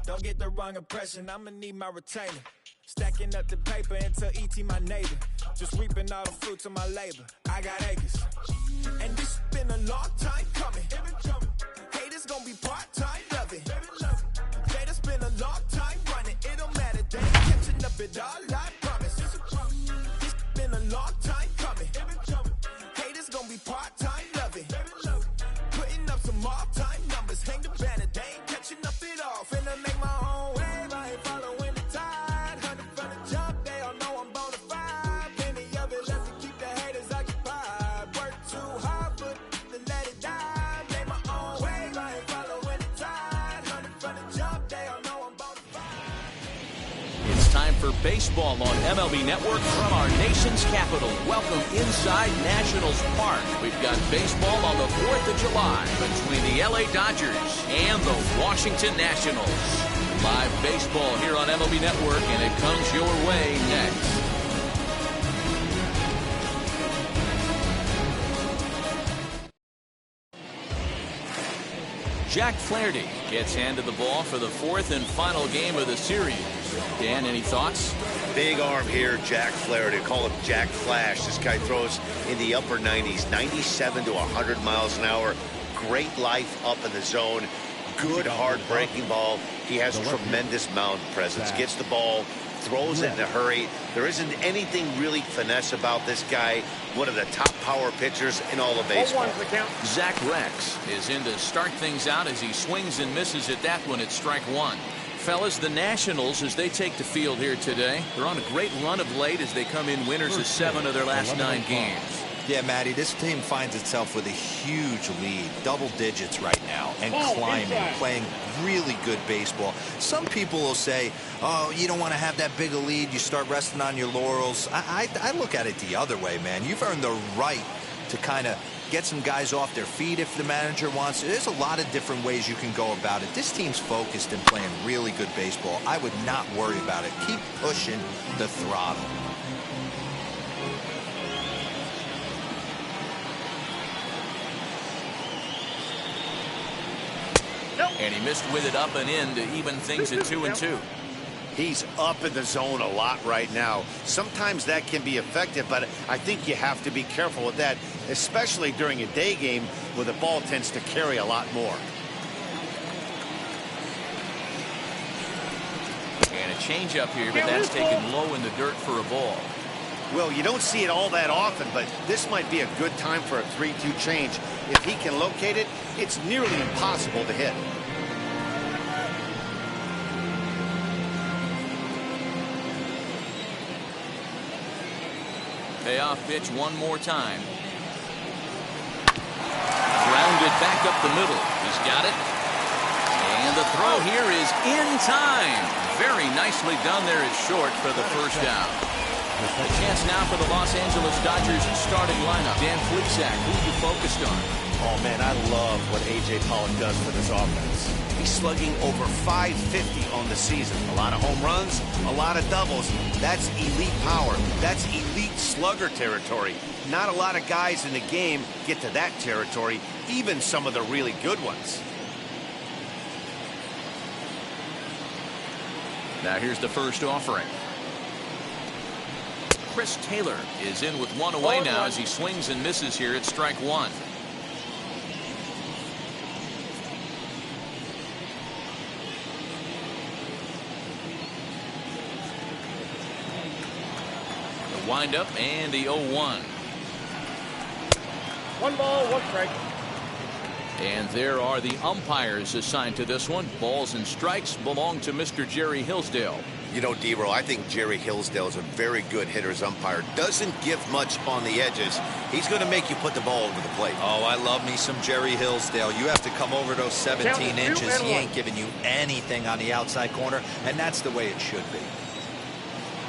Don't get the wrong impression, I'ma need my retainer. Stacking up the paper until ET my neighbor. Just reaping all the fruits of my labor. I got acres. And this been a long time coming. Haters gonna be part-time, love it. Yeah, this been a long time running. It don't matter, they ain't catching up at all, I promise. This been a long time coming. Haters gonna be part-time, love it. Putting up some all-time numbers. Hang the banner, they ain't catching up at all. Finna make my own wave, I ain't following the tide. 100 from the jump, they all know I'm bona fide. Plenty of it left to keep the haters occupied. Work too hard, but then let it die. Make my own wave, I ain't following the tide. 100 from the jump, they all know I'm bona fide. It's time for baseball on MLB Network from our nation's capital. Welcome inside Nationals Park. We've got baseball on the 4th of July between the LA Dodgers and the Washington Nationals. Live baseball here on MLB Network, and it comes your way next. Jack Flaherty gets handed the ball for the 4th and final game of the series. Dan, any thoughts? Big arm here, Jack Flaherty. Call him Jack Flash. This guy throws in the upper 90s, 97 to 100 miles an hour. Great life up in the zone. Good hard breaking ball. He has tremendous mound presence. Gets the ball, throws it in a hurry. There isn't anything really finesse about this guy. One of the top power pitchers in all of baseball. Zach Rex is in to start things out as he swings and misses at that one at strike one. Fellas, the Nationals, as they take the field here today, they're on a great run of late as they come in winners of 7 of their last 9 games. Yeah, Matty, this team finds itself with a huge lead, double digits right now, and climbing, playing really good baseball. Some people will say, oh, you don't want to have that big a lead, you start resting on your laurels. I look at it the other way, man. You've earned the right to kind of get some guys off their feet if the manager wants. There's a lot of different ways you can go about it. This team's focused and playing really good baseball. I would not worry about it. Keep pushing the throttle. And he missed with it up and in to even things at 2-2. He's up in the zone a lot right now. Sometimes that can be effective, but I think you have to be careful with that, especially during a day game where the ball tends to carry a lot more. And a changeup here, but that's taken low in the dirt for a ball. Well, you don't see it all that often, but this might be a good time for a 3-2 change. If he can locate it, it's nearly impossible to hit. Payoff pitch one more time. Grounded back up the middle. He's got it. And the throw here is in time. Very nicely done there at short for the first down. A chance now for the Los Angeles Dodgers starting lineup. Dan Plesac, who you focused on? Oh, man, I love what A.J. Pollock does for this offense. He's slugging over .550 on the season. A lot of home runs, a lot of doubles. That's elite power. That's elite slugger territory. Not a lot of guys in the game get to that territory, even some of the really good ones. Now here's the first offering. Chris Taylor is in with one away now as he swings and misses here at strike one. The windup and the 0-1. 1 ball, 1 strike. And there are the umpires assigned to this one. Balls and strikes belong to Mr. Jerry Hillsdale. You know, D-Roll, I think Jerry Hillsdale is a very good hitter's umpire. Doesn't give much on the edges. He's going to make you put the ball over the plate. Oh, I love me some Jerry Hillsdale. You have to come over those 17 inches. He ain't giving you anything on the outside corner, and that's the way it should be.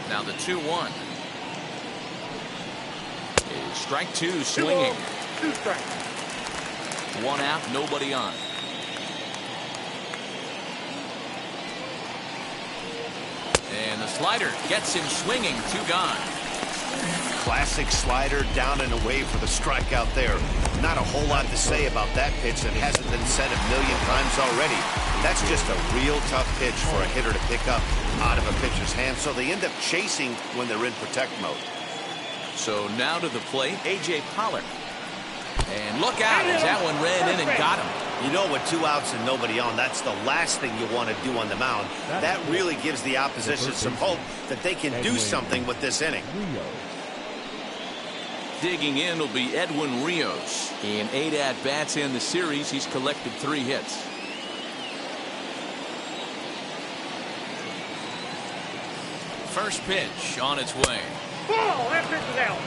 Now the 2-1. Strike two, swinging. 2 strikes. 1 out, nobody on. And the slider gets him swinging, 2 gone. Classic slider down and away for the strikeout there. Not a whole lot to say about that pitch that hasn't been said a million times already. That's just a real tough pitch for a hitter to pick up out of a pitcher's hand, so they end up chasing when they're in protect mode. So now to the plate, A.J. Pollock. And look out as that one ran in and got him. You know, with 2 outs and nobody on, that's the last thing you want to do on the mound. That really gives the opposition some hope that they can do something with this inning. Digging in will be Edwin Rios. In 8 at-bats in the series, he's collected 3 hits. First pitch on its way. Ball, that pitch is out.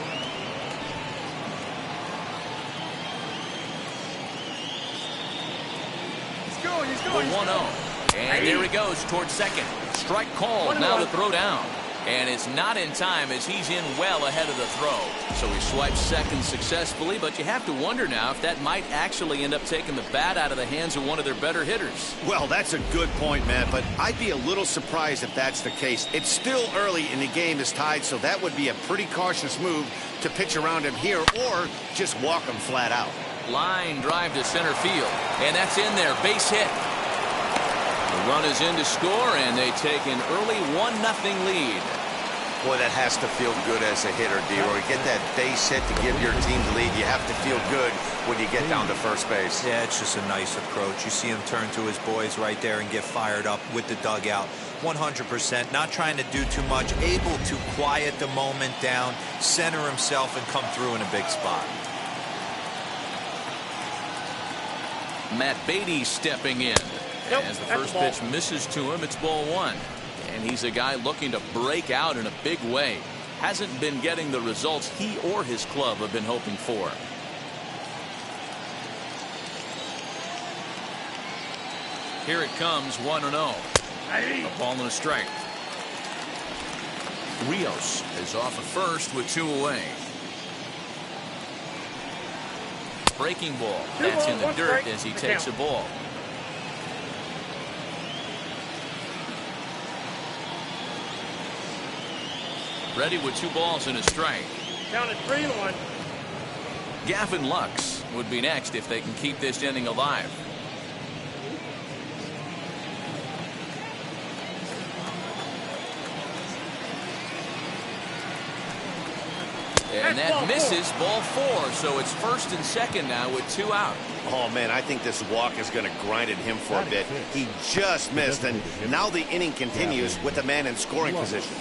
He's going. The 1-0. And there he goes towards second. Strike called, now to throw down. And it's not in time as he's in well ahead of the throw. So he swipes second successfully, but you have to wonder now if that might actually end up taking the bat out of the hands of one of their better hitters. Well, that's a good point, man, but I'd be a little surprised if that's the case. It's still early and the game is tied, so that would be a pretty cautious move to pitch around him here or just walk him flat out. Line drive to center field, and that's in there, base hit. The run is in to score, and they take an early 1-0 lead. Boy, that has to feel good as a hitter, D-Roy. Get that base hit to give your team the lead. You have to feel good when you get down to first base. Yeah, it's just a nice approach. You see him turn to his boys right there and get fired up with the dugout. 100%, not trying to do too much, able to quiet the moment down, center himself, and come through in a big spot. Matt Beatty stepping in. As the first pitch misses to him, it's ball 1. And he's a guy looking to break out in a big way. Hasn't been getting the results he or his club have been hoping for. Here it comes, 1-0. A ball and a strike. Rios is off at first with 2 away. Breaking ball. That's in the dirt as he takes a ball. Ready with 2 balls and a strike. Down at 3-1. Gavin Lux would be next if they can keep this inning alive. And that misses, ball 4. So it's first and second now with 2 out. Oh, man, I think this walk is going to grind at him for a bit. He just missed, and now the inning continues with a man in scoring position.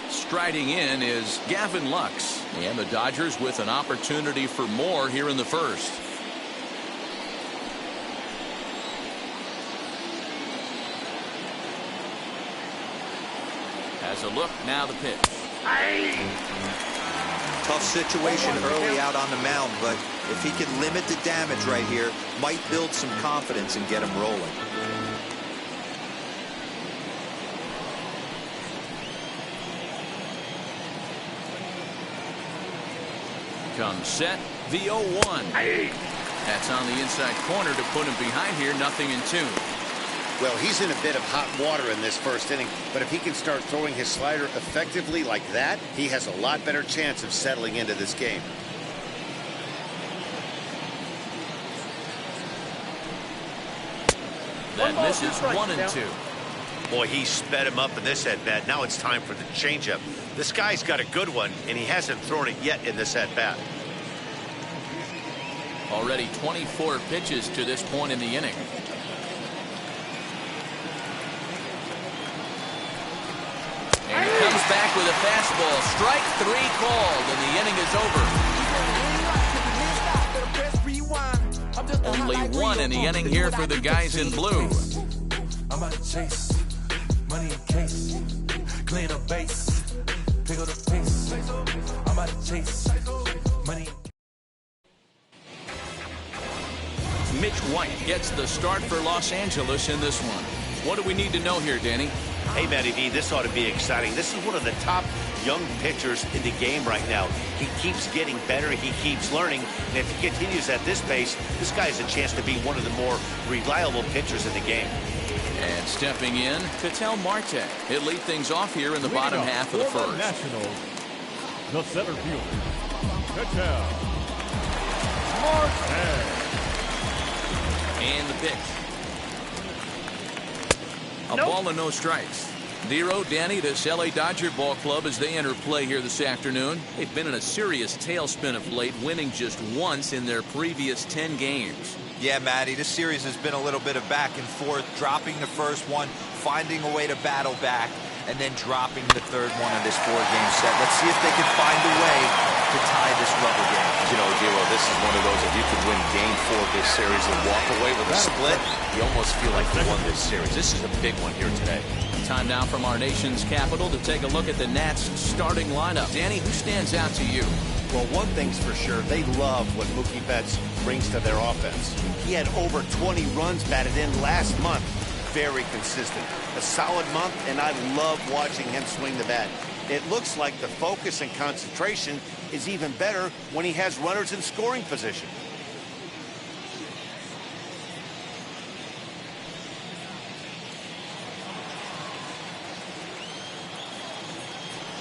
Striding in is Gavin Lux, and the Dodgers with an opportunity for more here in the first. As a look, now the pitch. Tough situation early out on the mound, but if he can limit the damage right here, might build some confidence and get him rolling. Comes set, the 0-1. That's on the inside corner to put him behind here, 0-2. Well, he's in a bit of hot water in this first inning, but if he can start throwing his slider effectively like that, he has a lot better chance of settling into this game. That misses, 1-2. Boy, he sped him up in this at-bat. Now it's time for the changeup. This guy's got a good one, and he hasn't thrown it yet in this at-bat. Already 24 pitches to this point in the inning. And he comes back with a fastball. Strike 3 called, and the inning is over. Only 1 in the inning here for the guys in blue. I'm about to chase money in case, clean up base, pick up the pace. I'm about to chase money. Mitch White gets the start for Los Angeles in this one. What do we need to know here, Danny? Hey, Matty V, this ought to be exciting. This is one of the top young pitchers in the game right now. He keeps getting better. He keeps learning. And if he continues at this pace, this guy has a chance to be one of the more reliable pitchers in the game. And stepping in, Ketel Marte. He'll lead things off here in the bottom half of the first. Nationals, the center fielder, Ketel Marte. And the pitch. A ball and no strikes. Zero, Danny, this LA Dodger ball club as they enter play here this afternoon. They've been in a serious tailspin of late, winning just once in their previous 10 games. Yeah, Matty, this series has been a little bit of back and forth, dropping the first one, finding a way to battle back, and then dropping the third one in this 4-game set. Let's see if they can find a way to tie this rubber game. You know, D'Lo, this is one of those, if you could win game 4 of this series and walk away with a split, you almost feel like you won this series. This is a big one here today. Time now from our nation's capital to take a look at the Nats starting lineup. Danny, who stands out to you? Well, one thing's for sure, they love what Mookie Betts brings to their offense. He had over 20 runs batted in last month. Very consistent. A solid month, and I love watching him swing the bat. It looks like the focus and concentration is even better when he has runners in scoring position.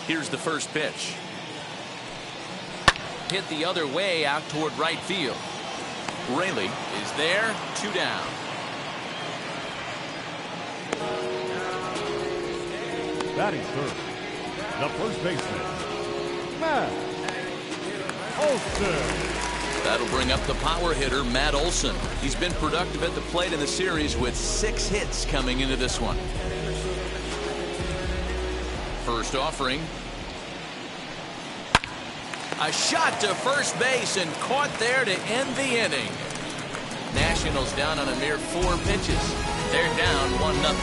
Here's the first pitch. Hit the other way out toward right field. Raley is there, 2 down. Batting third, the first baseman, Matt Olson. That'll bring up the power hitter, Matt Olson. He's been productive at the plate in the series with 6 hits coming into this one. First offering. A shot to first base and caught there to end the inning. Nationals down on a mere 4 pitches. They're down 1-0.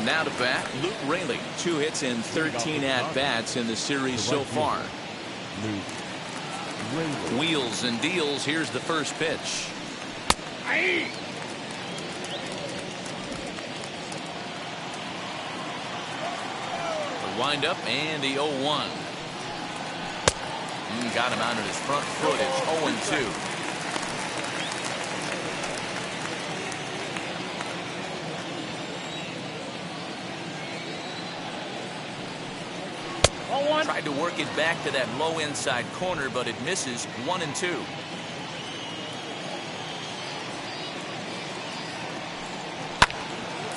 Now to bat, Luke Raley. 2 hits in 13 at-bats in the series so far. Wheels and deals. Here's the first pitch. The windup and the 0-1. Got him out of his front foot. It's 0-2. Tried to work it back to that low inside corner, but it misses. 1-2.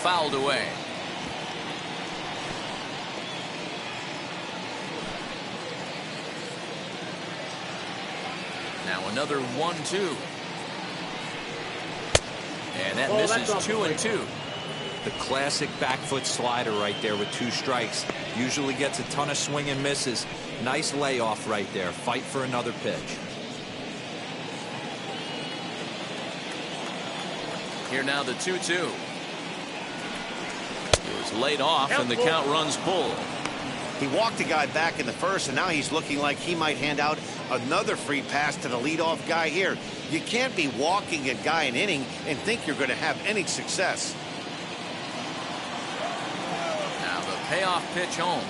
Fouled away. Now another 1-2. And that misses. 2-2. The classic back foot slider right there with 2 strikes. Usually gets a ton of swing and misses. Nice layoff right there. Fight for another pitch. Here now the 2-2. It was laid off and the count runs full. He walked the guy back in the first, and now he's looking like he might hand out another free pass to the leadoff guy here. You can't be walking a guy an inning and think you're going to have any success. Now the payoff pitch home.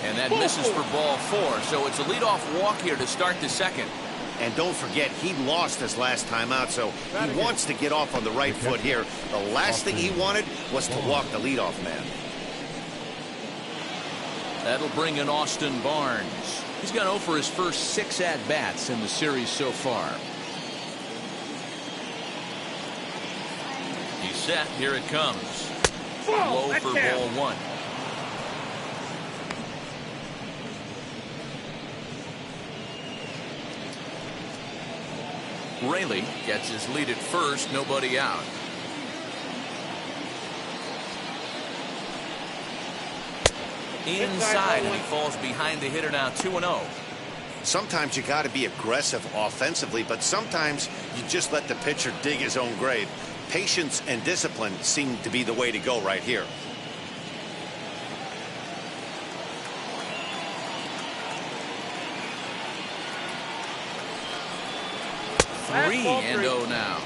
And that misses for ball 4, so it's a leadoff walk here to start the second. And don't forget, he lost his last time out, so he wants to get off on the right foot here. The last thing he wanted was to walk the leadoff man. That'll bring in Austin Barnes. He's gone 0 for his first 6 at-bats in the series so far. He's set. Here it comes. Low for ball 1. Raley gets his lead at first, nobody out. Inside, and he falls behind the hitter now. 2-0. Sometimes you got to be aggressive offensively, but sometimes you just let the pitcher dig his own grave. Patience and discipline seem to be the way to go right here. 3-0 now.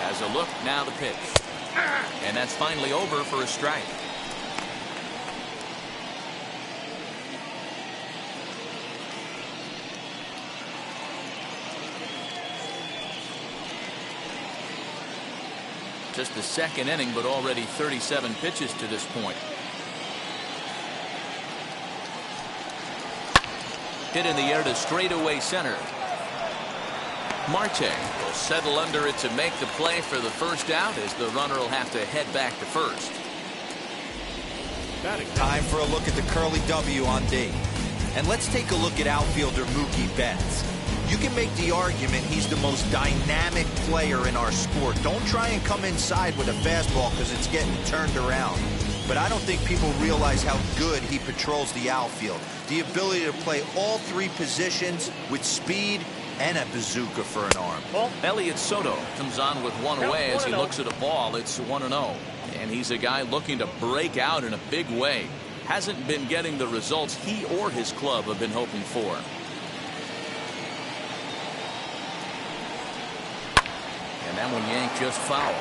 Has a look, now the pitch. And that's finally over for a strike. Just the second inning, but already 37 pitches to this point. Hit in the air to straightaway center. Marte will settle under it to make the play for the first out, as the runner will have to head back to first. Time for a look at the Curly W on D. And let's take a look at outfielder Mookie Betts. You can make the argument he's the most dynamic player in our sport. Don't try and come inside with a fastball because it's getting turned around. But I don't think people realize how good he patrols the outfield. The ability to play all three positions with speed and a bazooka for an arm. Elliot Soto comes on with one away as he looks at a ball. It's 1-0. And he's a guy looking to break out in a big way. Hasn't been getting the results he or his club have been hoping for. And that one yanked just foul.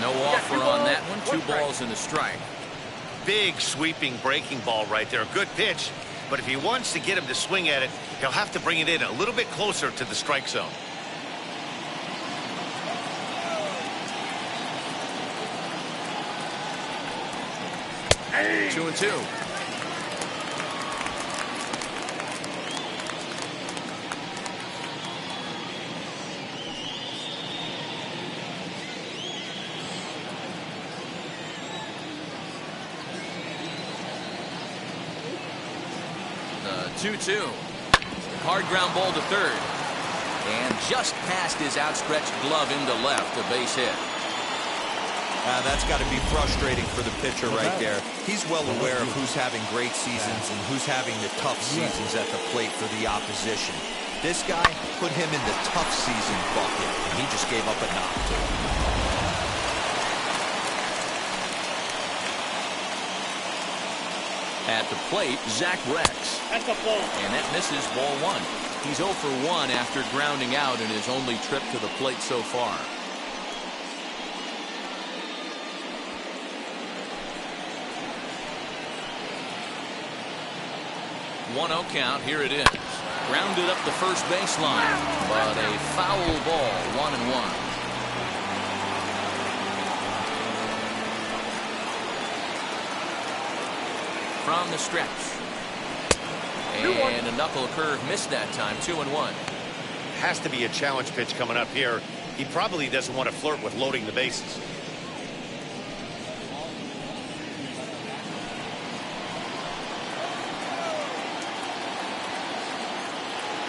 No offer on that one. 2 balls and a strike. Big sweeping breaking ball right there. Good pitch. But if he wants to get him to swing at it, he'll have to bring it in a little bit closer to the strike zone. Hey. 2-2. The 2-2. Hard ground ball to third. And just past his outstretched glove into left, a base hit. That's got to be frustrating for the pitcher right there. He's well aware of who's having great seasons and who's having the tough seasons at the plate for the opposition. This guy put him in the tough season bucket, and he just gave up a knock to him. At the plate, Zach Rex. That's a ball. And that misses, ball 1. He's 0 for 1 after grounding out in his only trip to the plate so far. 1-0 count. Here it is. Grounded up the first baseline, but a foul ball. 1-1. From the stretch. And a knuckle curve missed that time. 2-1. Has to be a challenge pitch coming up here. He probably doesn't want to flirt with loading the bases.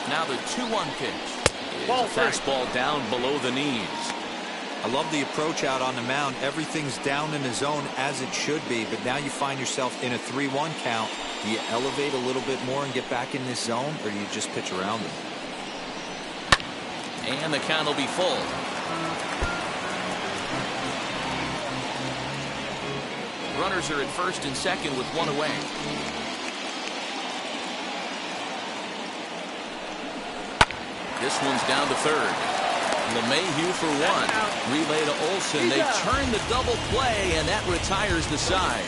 Now the 2-1 pitch. It's a fastball down below the knees. I love the approach out on the mound. Everything's down in the zone as it should be, but now you find yourself in a 3-1 count. Do you elevate a little bit more and get back in this zone, or do you just pitch around them? And the count will be full. Runners are at first and second with 1 away. This one's down to third. LeMahieu for 1. Relay to Olsen. They turn the double play, and that retires the side.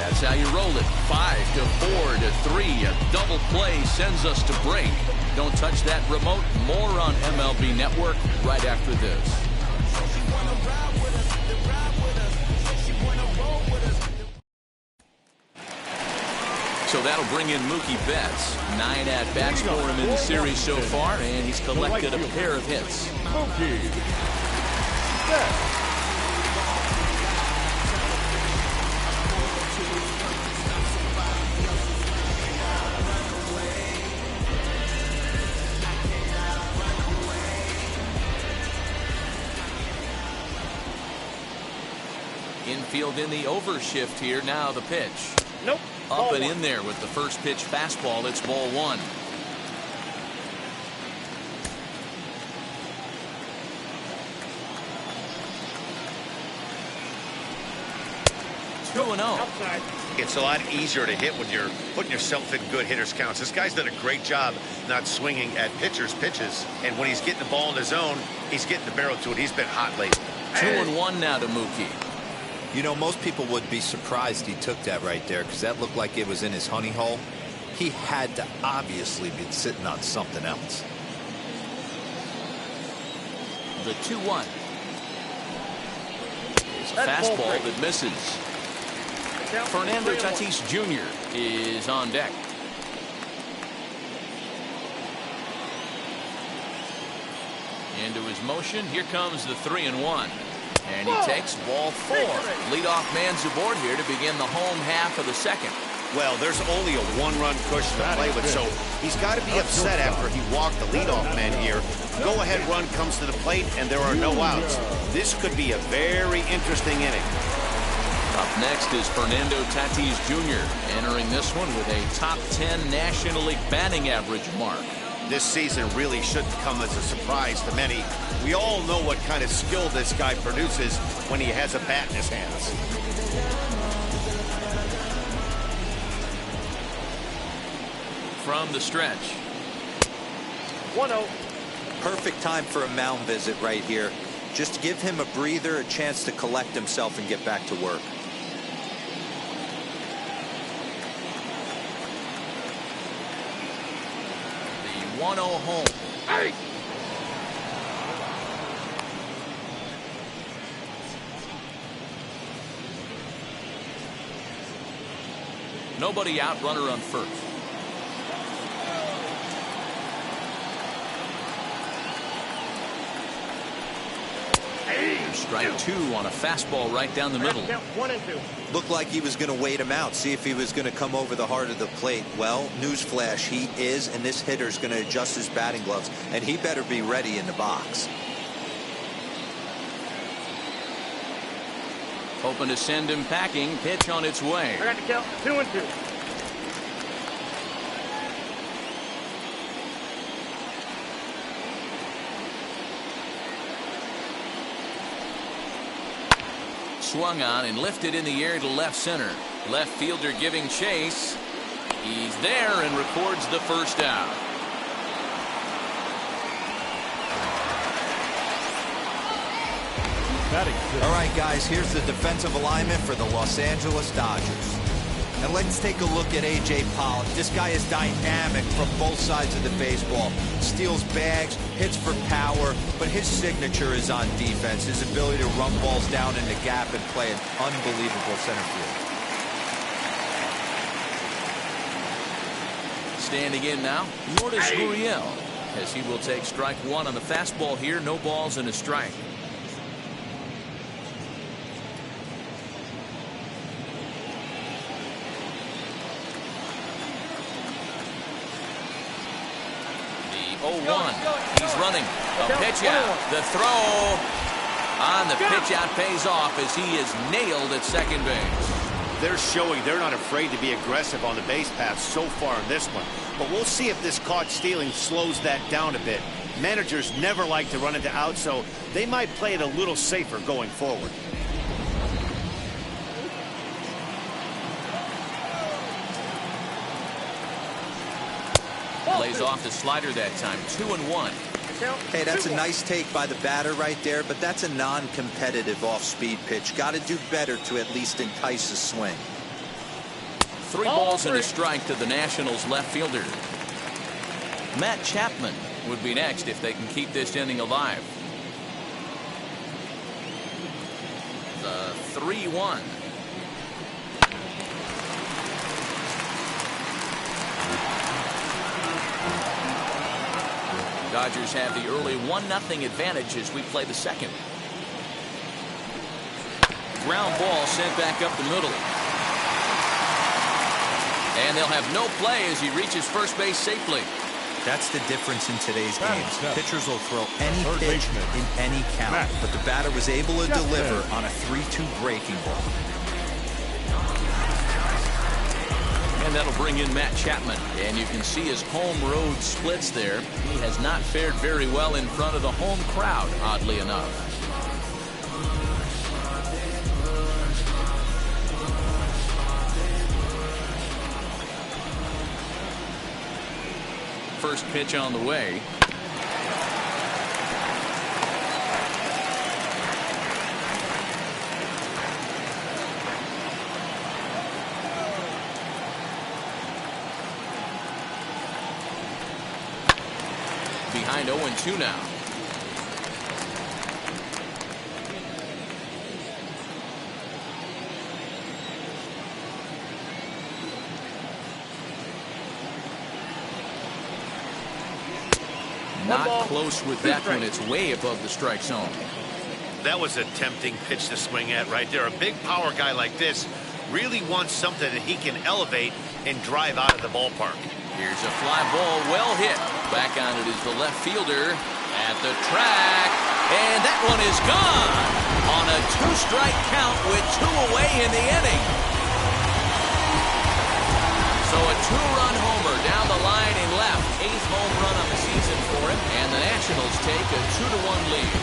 That's how you roll it. 5 to 4 to 3. A double play sends us to break. Don't touch that remote. More on MLB Network right after this. So that'll bring in Mookie Betts. 9 at-bats for him in the series so far, and he's collected a pair of hits. Mookie Betts. In Infield in the overshift here. Now the pitch. Nope. Up and in there with the first pitch fastball. It's ball one. Outside. It's a lot easier to hit when you're putting yourself in good hitters counts. This guy's done a great job not swinging at pitchers' pitches. And when he's getting the ball in his zone, he's getting the barrel to it. He's been hot lately. 2-1 now to Mookie. You know, most people would be surprised he took that right there because that looked like it was in his honey hole. He had to obviously be sitting on something else. The 2-1. It's a fastball that misses. Fernando Tatis Jr. is on deck. Into his motion. Here comes the 3-1. And he takes ball 4. Leadoff man's aboard here to begin the home half of the second. Well, there's only a one-run cushion to play with, so he's got to be upset after he walked the leadoff man here. Go-ahead run comes to the plate, and there are no outs. This could be a very interesting inning. Up next is Fernando Tatis Jr. entering this one with a top 10 National League batting average mark. This season really shouldn't come as a surprise to many. We all know what kind of skill this guy produces when he has a bat in his hands. From the stretch. 1-0. Perfect time for a mound visit right here. Just give him a breather, a chance to collect himself and get back to work. The 1-0 home. Hey! Nobody out, runner on first. Strike 2 on a fastball right down the middle. 1-2. Looked like he was going to wait him out, see if he was going to come over the heart of the plate. Well, newsflash, he is, and this hitter's going to adjust his batting gloves, and he better be ready in the box. Hoping to send him packing. Pitch on its way. I got the count. 2-2. Swung on and lifted in the air to left center. Left fielder giving chase. He's there and records the first out. All right, guys, here's the defensive alignment for the Los Angeles Dodgers. And let's take a look at A.J. Pollock. This guy is dynamic from both sides of the baseball. Steals bags, hits for power, but his signature is on defense. His ability to run balls down in the gap and play an unbelievable center field. Standing in now, Lourdes Gurriel, as he will take strike 1 on the fastball here. No balls and a strike. The 0-1. He's running. A pitch out. The throw on the pitch out pays off as he is nailed at second base. They're showing they're not afraid to be aggressive on the base path so far in this one. But we'll see if this caught stealing slows that down a bit. Managers never like to run into outs, so they might play it a little safer going forward. Lays off the slider that time. 2-1. Hey, that's a nice take by the batter right there, but that's a non-competitive off-speed pitch. Got to do better to at least entice a swing. 3 balls and a strike to the Nationals left fielder. Matt Chapman would be next if they can keep this inning alive. The 3-1. Dodgers have the early 1-0 advantage as we play the second. Ground ball sent back up the middle. And they'll have no play as he reaches first base safely. That's the difference in today's games. Seven. Pitchers will throw any Third pitch baseman. in any count, Matt. but the batter was able to Chapman. deliver on a 3-2 breaking ball. And that'll bring in Matt Chapman. And you can see his home road splits there. He has not fared very well in front of the home crowd, oddly enough. First pitch on the way. Behind 0-2 now. Not close with that one. It's way above the strike zone. That was a tempting pitch to swing at right there. A big power guy like this really wants something that he can elevate and drive out of the ballpark. Here's a fly ball, well hit. Back on it is the left fielder at the track. And that one is gone on a 2-strike count with 2 away in the inning. So a 2-run homer down the line and left. 8th home run on the season for him. And the Nationals take a 2-1 lead.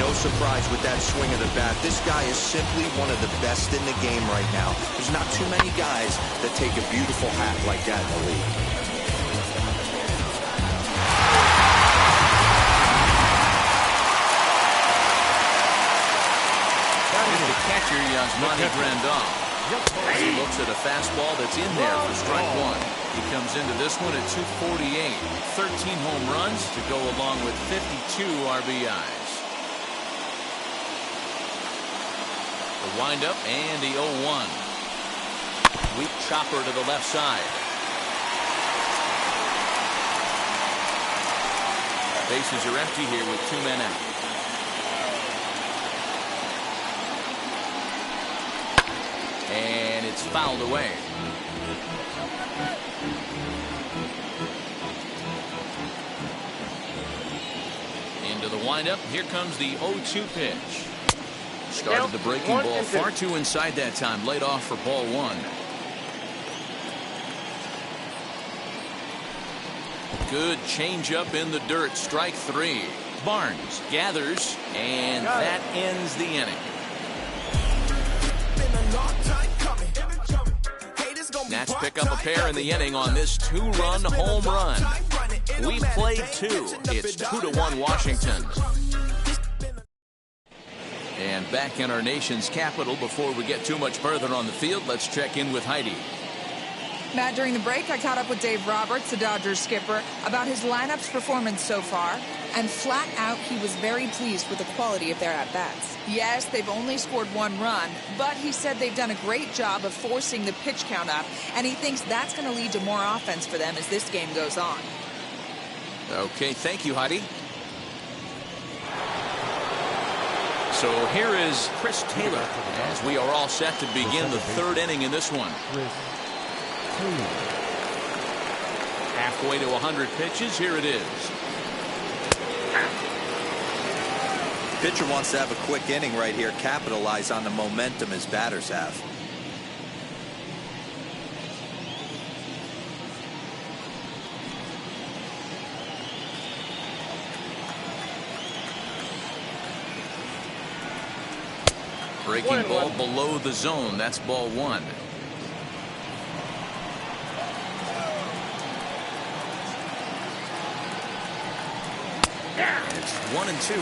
No surprise with that swing of the bat. This guy is simply one of the best in the game right now. There's not too many guys that take a beautiful hat like that in the league. Here's the catcher, Yasmani Grandal. He looks at a fastball that's in there for strike one. He comes into this one at 248. 13 home runs to go along with 52 RBIs. The windup and the 0-1. Weak chopper to the left side. Bases are empty here with 2 men out. And it's fouled away. Into the windup. Here comes the 0-2 pitch. Started the breaking ball far too inside that time. Laid off for ball 1. Good changeup in the dirt. Strike 3. Barnes gathers, and that ends the inning. Nats pick up a pair in the inning on this 2-run home run. We played 2. It's 2-1 Washington. And back in our nation's capital, before we get too much further on the field, let's check in with Heidi. Matt, during the break, I caught up with Dave Roberts, the Dodgers skipper, about his lineup's performance so far. And flat out, he was very pleased with the quality of their at-bats. Yes, they've only scored 1 run, but he said they've done a great job of forcing the pitch count up, and he thinks that's going to lead to more offense for them as this game goes on. Okay, thank you, Heidi. So here is Chris Taylor as we are all set to begin the 3rd inning in this one. Halfway to 100 pitches. Here it is. Pitcher wants to have a quick inning right here, capitalize on the momentum his batters have. Breaking ball below the zone. That's ball 1. It's 1-2.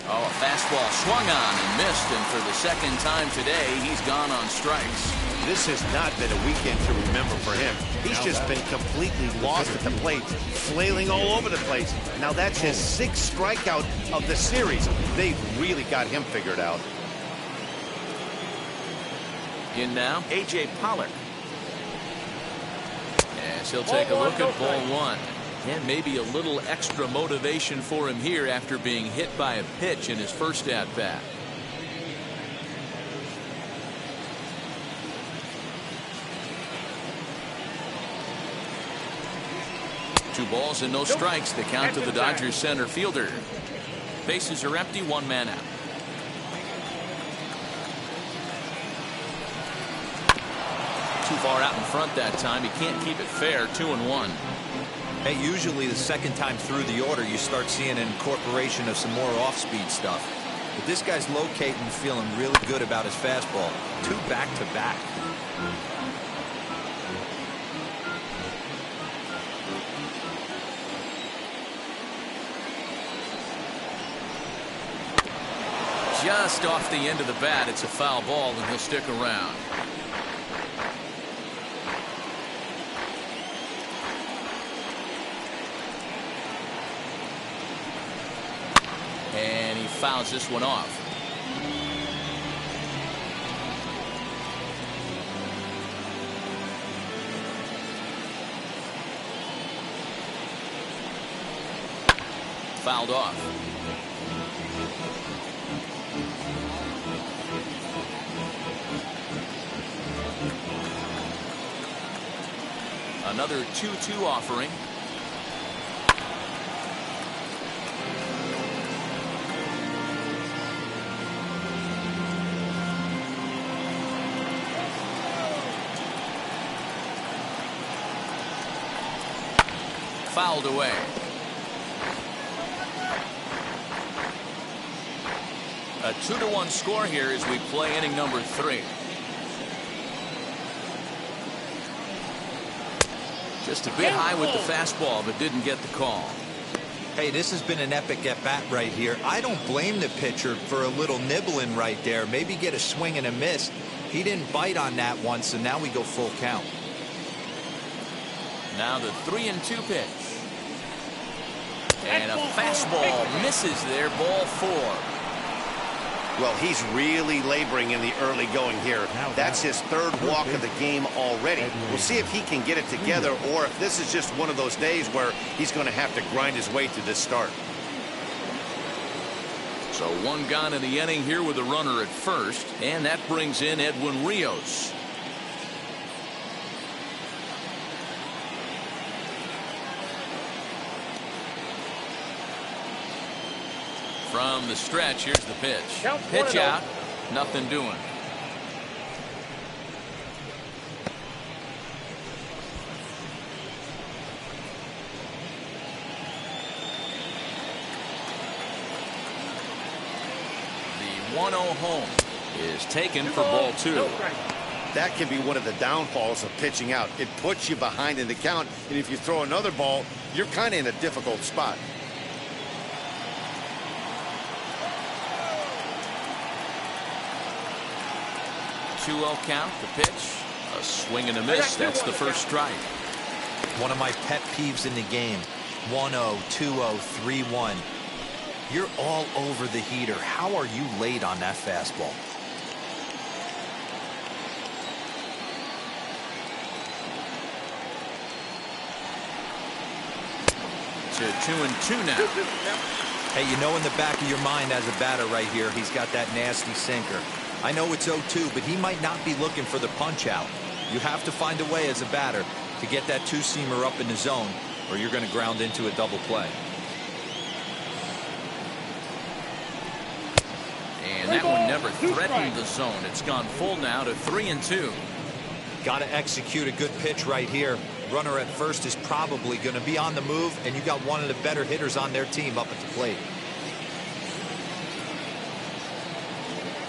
Oh, a fastball swung on and missed, and for the 2nd time today, he's gone on strikes. This has not been a weekend to remember for him. He's just been completely lost at the plate, flailing all over the place. Now that's his 6th strikeout of the series. They've really got him figured out. In now, A.J. Pollock. And As he'll take a look at ball one. And maybe a little extra motivation for him here after being hit by a pitch in his first at bat. Two balls and no strikes. The count to the Dodgers center fielder. Bases are empty, one man out. Too far out in front that time. He can't keep it fair. 2-1. Hey, usually the second time through the order you start seeing an incorporation of some more off-speed stuff. But this guy's locating, feeling really good about his fastball. 2 back-to-back. Just off the end of the bat. It's a foul ball, and he'll stick around. And he fouls this one off. Fouled off. Another 2-2 offering. Fouled away. A 2-1 score here as we play inning number 3. Just a bit high with the fastball, but didn't get the call. Hey, this has been an epic at-bat right here. I don't blame the pitcher for a little nibbling right there. Maybe get a swing and a miss. He didn't bite on that one, so now we go full count. Now the 3-2 pitch. And a fastball misses there, ball 4. Well, he's really laboring in the early going here. That's his 3rd walk of the game already. We'll see if he can get it together or if this is just one of those days where he's going to have to grind his way through this start. So 1 gone in the inning here with a runner at first, and that brings in Edwin Rios. From the stretch, here's the pitch. Pitch out, nothing doing. The 1-0 home is taken for ball 2. That can be one of the downfalls of pitching out. It puts you behind in the count, and if you throw another ball, you're kind of in a difficult spot. 2-0 count, the pitch, a swing and a miss. That's the first strike. One of my pet peeves in the game. 1-0, 2-0, 3-1. You're all over the heater. How are you late on that fastball? To 2-2 now. Hey, you know in the back of your mind as a batter right here, he's got that nasty sinker. I know it's 0-2, but he might not be looking for the punch out. You have to find a way as a batter to get that 2-seamer up in the zone, or you're going to ground into a double play. And that one never threatened the zone. It's gone full now to 3-2. Got to execute a good pitch right here. Runner at first is probably going to be on the move, and you got one of the better hitters on their team up at the plate.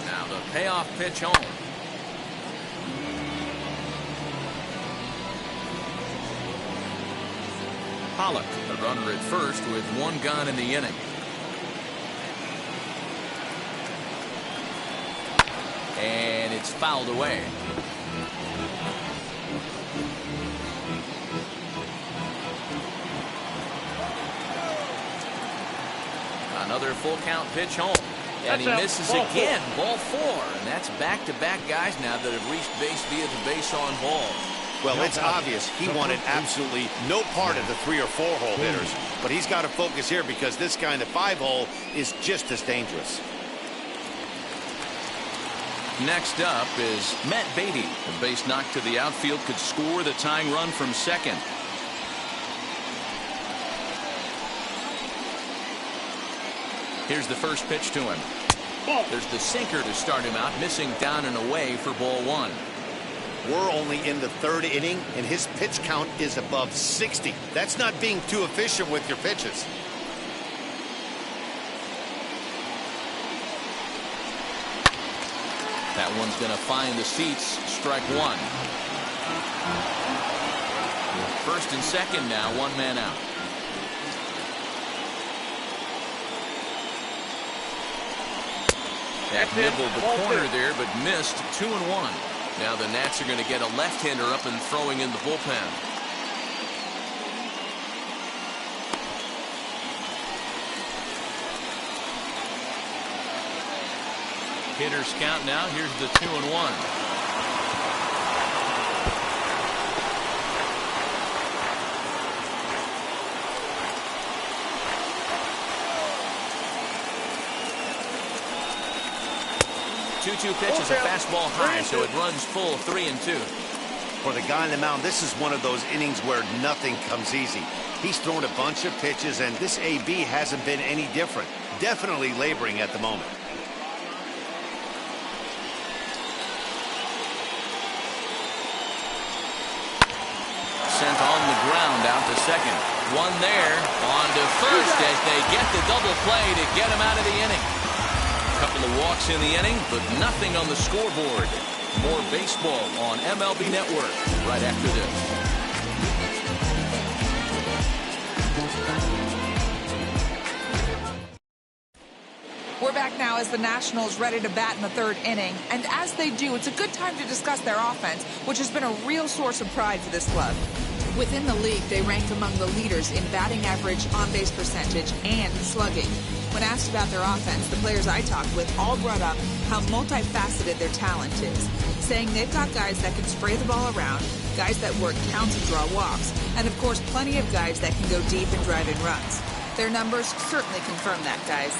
Now the payoff pitch home. Pollock, the runner at first with 1 gone in the inning. And it's fouled away. Another full count pitch home. And he misses again. Ball 4. And that's back-to-back guys now that have reached base via the base on ball. Well, it's obvious he wanted absolutely no part of the 3 or 4 hole hitters, but he's got to focus here because this guy in the 5 hole is just as dangerous. Next up is Matt Beatty. A base knock to the outfield could score the tying run from second. Here's the first pitch to him. There's the sinker to start him out, missing down and away for ball 1. We're only in the 3rd inning, and his pitch count is above 60. That's not being too efficient with your pitches. That one's going to find the seats. Strike 1. First and second now, 1 man out. That nibbled the corner there, but missed. 2-1. Now the Nats are going to get a left-hander up and throwing in the bullpen. Hitters count now. Here's the 2-1. 2-2 pitch is a fastball high, so it runs full 3-2. For the guy on the mound, this is one of those innings where nothing comes easy. He's thrown a bunch of pitches, and this AB hasn't been any different. Definitely laboring at the moment. Sent on the ground out to second. One there, on to first as they get the double play to get him out of the inning. Couple of walks in the inning, but nothing on the scoreboard. More baseball on MLB Network right after this. We're back now as the Nationals ready to bat in the 3rd inning. And as they do, it's a good time to discuss their offense, which has been a real source of pride for this club. Within the league, they ranked among the leaders in batting average, on-base percentage, and slugging. When asked about their offense, the players I talked with all brought up how multifaceted their talent is, saying they've got guys that can spray the ball around, guys that work counts and draw walks, and of course plenty of guys that can go deep and drive in runs. Their numbers certainly confirm that, guys.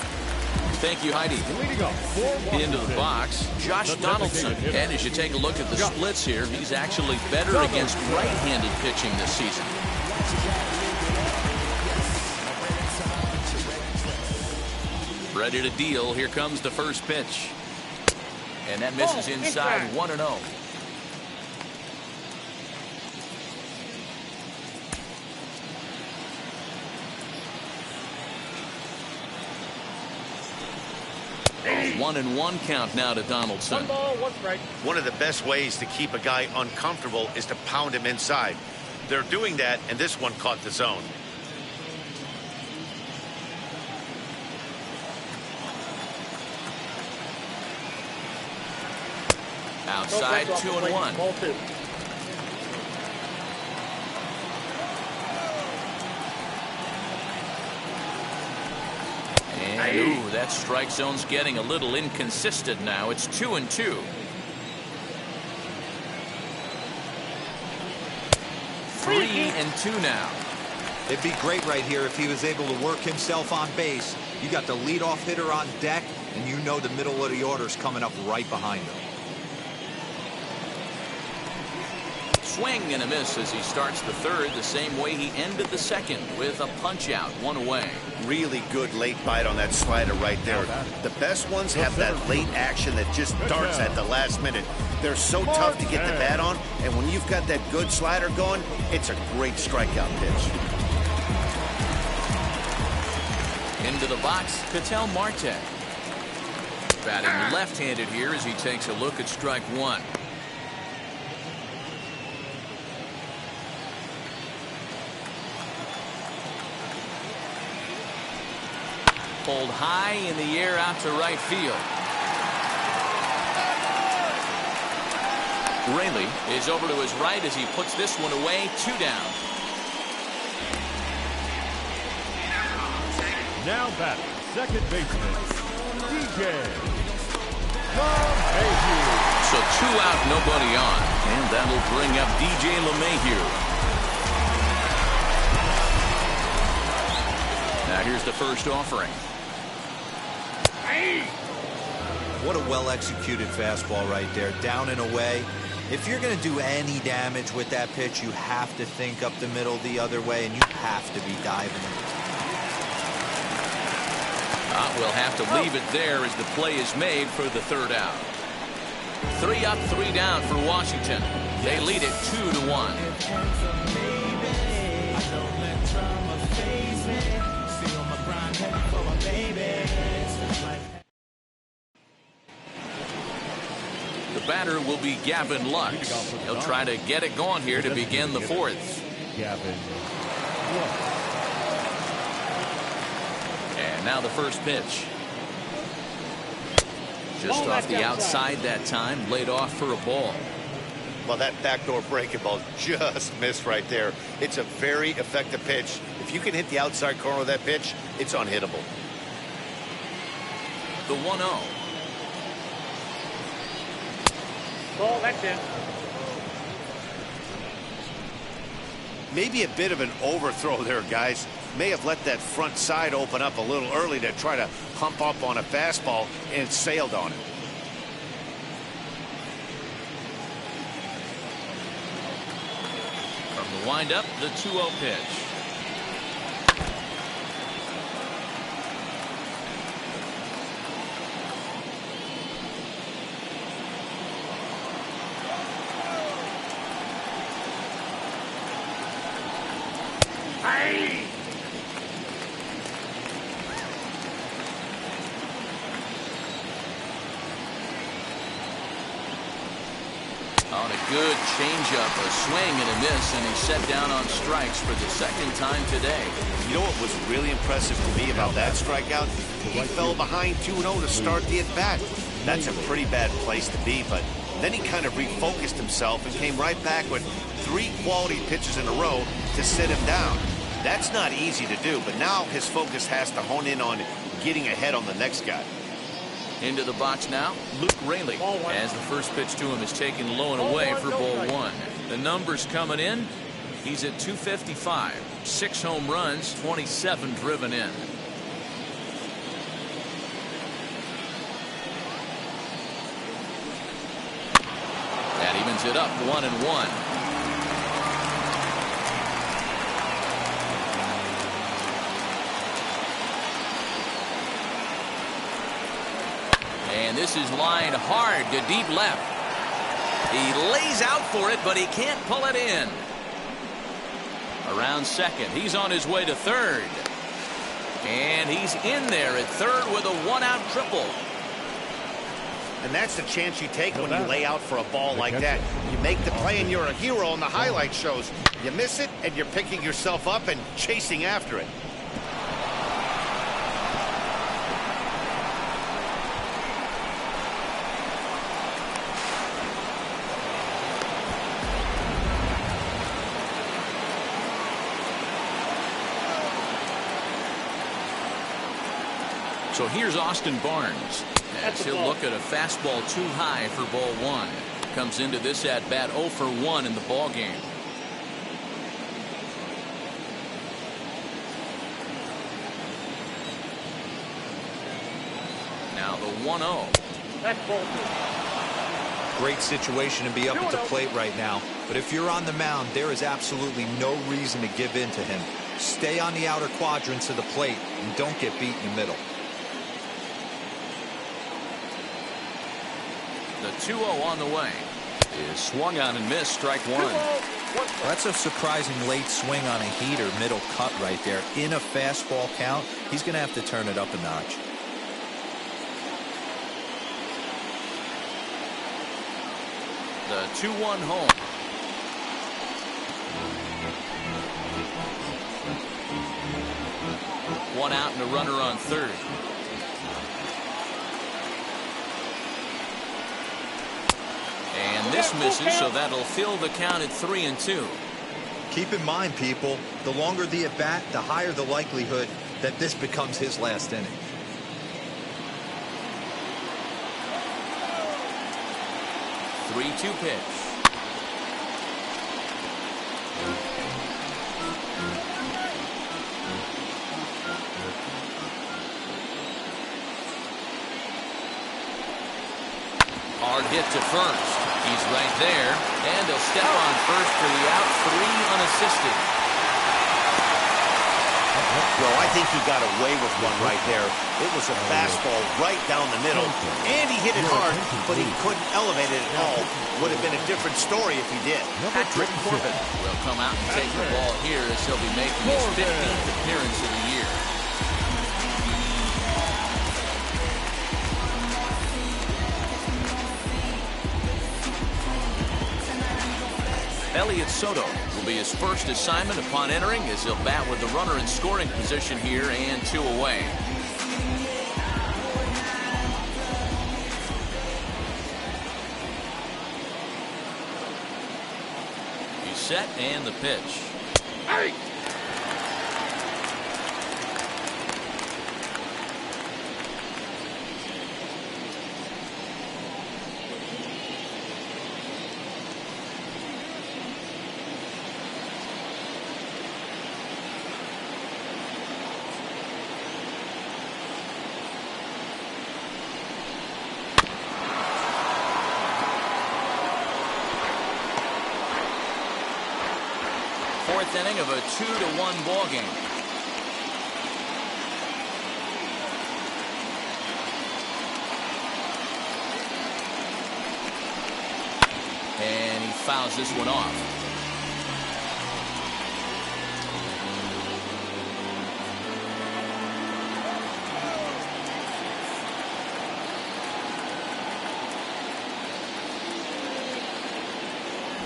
Thank you, Heidi. Into the box, Josh Donaldson. And as you take a look at the splits here, he's actually better against right-handed pitching this season. Ready to deal. Here comes the first pitch. And that misses inside 1-0. A 1-1 count now to Donaldson. 1 ball, 1 strike. One of the best ways to keep a guy uncomfortable is to pound him inside. They're doing that, and this one caught the zone. Outside, 2-1. Ball 2. And ooh, that strike zone's getting a little inconsistent now. It's 2-2. 3-2 now. It'd be great right here if he was able to work himself on base. You got the leadoff hitter on deck, and you know the middle of the order's coming up right behind him. Swing and a miss as he starts the 3rd the same way he ended the 2nd with a punch out, 1 away. Really good late bite on that slider right there. The best ones have that late action that just darts at the last minute. They're so tough to get the bat on, and when you've got that good slider going, it's a great strikeout pitch. Into the box, Ketel Marte. Batting left-handed here as he takes a look at strike 1. Pulled high in the air out to right field. Raley is over to his right as he puts this one away. 2 down. Now batting, second baseman, DJ LeMahieu. So 2 out, nobody on. And that'll bring up DJ LeMahieu. Now here's the first offering. What a well-executed fastball right there, down and away. If you're going to do any damage with that pitch, you have to think up the middle the other way, and you have to be diving. We'll have to leave it there as the play is made for the third out. 3 up, 3 down for Washington. They lead it 2-1. The batter will be Gavin Lux. He'll try to get it going here to begin the fourth. Gavin Lux. And now the first pitch. Just off the outside that time, laid off for a ball. Well, that backdoor breaking ball just missed right there. It's a very effective pitch. If you can hit the outside corner of that pitch, it's unhittable. The 1-0. Ball, that's in. Maybe a bit of an overthrow there, guys. May have let that front side open up a little early to try to hump up on a fastball, and sailed on it. From the windup, the 2-0 pitch. On a good changeup, a swing and a miss, and he's set down on strikes for the second time today. You know what was really impressive to me about that strikeout? He fell behind 2-0 to start the at-bat. That's a pretty bad place to be, but then he kind of refocused himself and came right back with 3 quality pitches in a row to sit him down. That's not easy to do, but now his focus has to hone in on getting ahead on the next guy. Into the box now, Luke Raley, as the first pitch to him is taken low and away for ball 1. The numbers coming in, he's at 255, 6 home runs, 27 driven in. That evens it up 1-1. And this is lined hard to deep left. He lays out for it, but he can't pull it in. Around second, he's on his way to third. And he's in there at third with a 1-out triple. And that's the chance you take when you lay out for a ball like that. You make the play and you're a hero on the highlight shows. You miss it and you're picking yourself up and chasing after it. So here's Austin Barnes as he'll look at a fastball too high for ball 1. Comes into this at bat 0 for 1 in the ball game. Now the 1-0. That's ball 2. Great situation to be up at the plate right now. But if you're on the mound, there is absolutely no reason to give in to him. Stay on the outer quadrants of the plate and don't get beat in the middle. The 2-0 on the way is swung on and missed, strike 1. That's a surprising late swing on a heater, middle cut right there. In a fastball count, he's going to have to turn it up a notch. The 2-1 home. One out and a runner on third. And this misses, so that'll fill the count at 3-2. Keep in mind, people, the longer the at bat, the higher the likelihood that this becomes his last inning. Three-two pitch. Hard hit to first. He's right there, and he'll step on first for the out, 3 unassisted. Well, I think he got away with one right there. It was a fastball right down the middle, and he hit it hard, but he couldn't elevate it at all. Would have been a different story if he did. Patrick Corbin will come out and take the ball here as he'll be making his 15th appearance of the year. Elliot Soto will be his first assignment upon entering as he'll bat with the runner in scoring position here and 2 away. He's set and the pitch. Hey! Fourth inning of a 2-1 ball game. And he fouls this one off.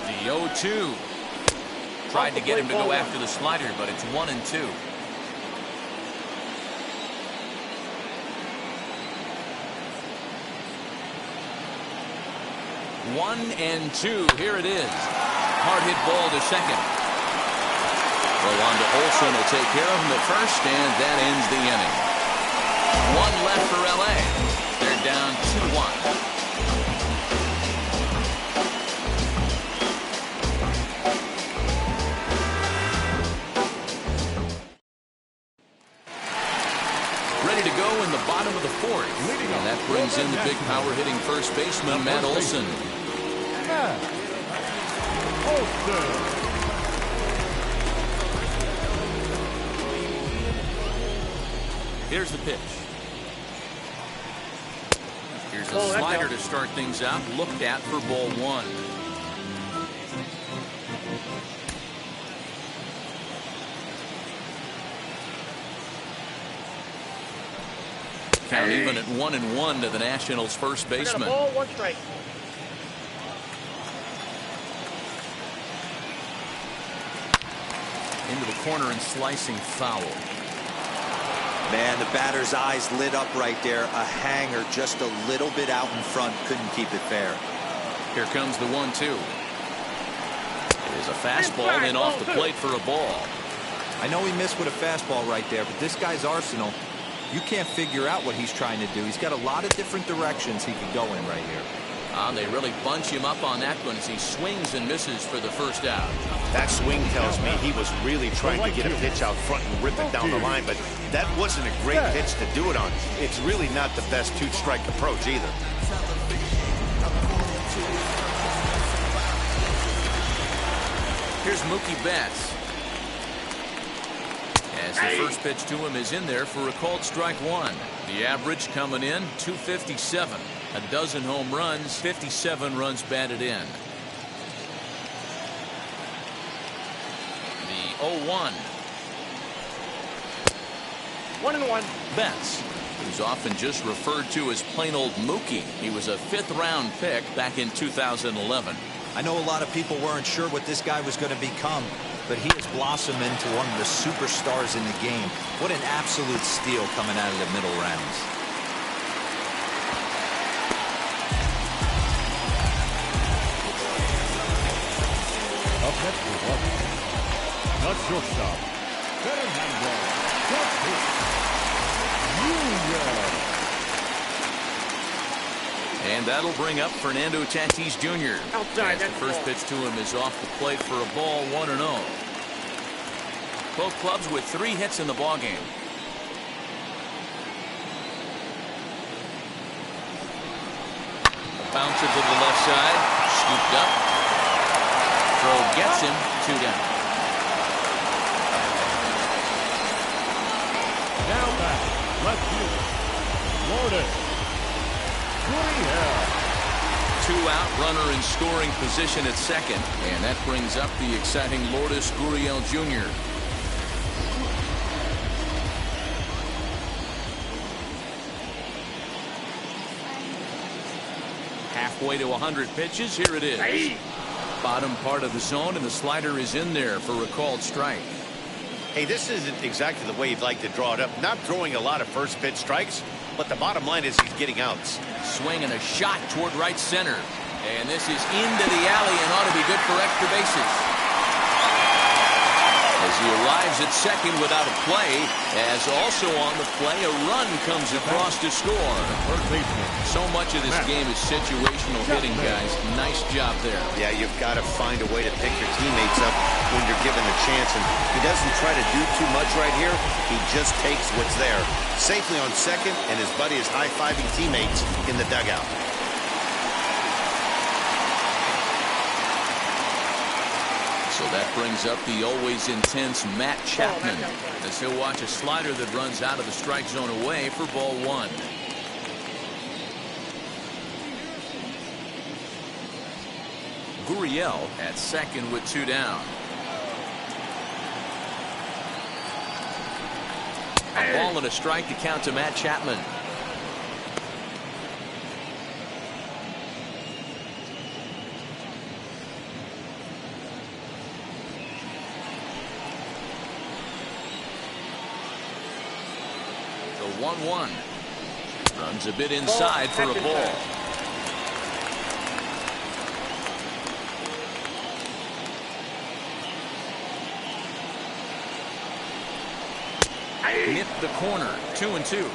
The 0-2. Tried to get him to go after the slider, but it's 1-2. One and two. Here it is. Hard hit ball to second. Well, on to Olson will take care of him at first, and that ends the inning. One left for LA. They're down 2-1. To go in the bottom of the fourth. And that brings in the big power hitting first baseman, Matt Olson. Here's the pitch. Here's a slider to start things out. Looked at for ball 1. Count even at 1-1 to the Nationals' first baseman. Ball, 1 strike. Into the corner and slicing foul. Man, the batter's eyes lit up right there. A hanger just a little bit out in front. Couldn't keep it fair. Here comes the 1-2. It is a fastball in off the plate for a ball. I know he missed with a fastball right there, but this guy's arsenal, you can't figure out what he's trying to do. He's got a lot of different directions he could go in right here. They really bunch him up on that one as he swings and misses for the first out. That swing tells me he was really trying to get a pitch out front and rip it down the line, but that wasn't a great pitch to do it on. It's really not the best 2-strike approach either. Here's Mookie Betts. As the first pitch to him is in there for a called strike 1. The average coming in, 257. A dozen home runs, 57 runs batted in. The 0-1. 1-1. Betts, who's often just referred to as plain old Mookie. He was a 5th-round pick back in 2011. I know a lot of people weren't sure what this guy was going to become, but he has blossomed into one of the superstars in the game. What an absolute steal coming out of the middle rounds. Up next is Washington. Not shortstop. Better handball. And that'll bring up Fernando Tatis Jr. Outside, as the first pitch to him is off the plate for a ball, 1-0. Both clubs with 3 hits in the ballgame. Bouncer to the left side. Scooped up. Throw gets him. 2 down. Now back. Left field. Lourdes Gurriel. 2 out, runner in scoring position at second. And that brings up the exciting Lourdes Gurriel Jr. Halfway to 100 pitches. Here it is. Bottom part of the zone, and the slider is in there for a called strike. Hey, this isn't exactly the way you'd like to draw it up. Not throwing a lot of first pitch strikes, but the bottom line is he's getting outs. Swing and a shot toward right center. And this is into the alley and ought to be good for extra bases. As he arrives at second without a play, as also on the play, a run comes across to score. So much of this game is situational hitting, guys. Nice job there. Yeah, you've got to find a way to pick your teammates up when you're given the chance. And he doesn't try to do too much right here. He just takes what's there. Safely on second, and his buddy is high-fiving teammates in the dugout. So that brings up the always intense Matt Chapman as he'll watch a slider that runs out of the strike zone away for ball 1. Gurriel at second with 2 down. A ball and a strike to count to Matt Chapman. The 1-1. Runs a bit inside for a ball. Nipped the corner. 2-2.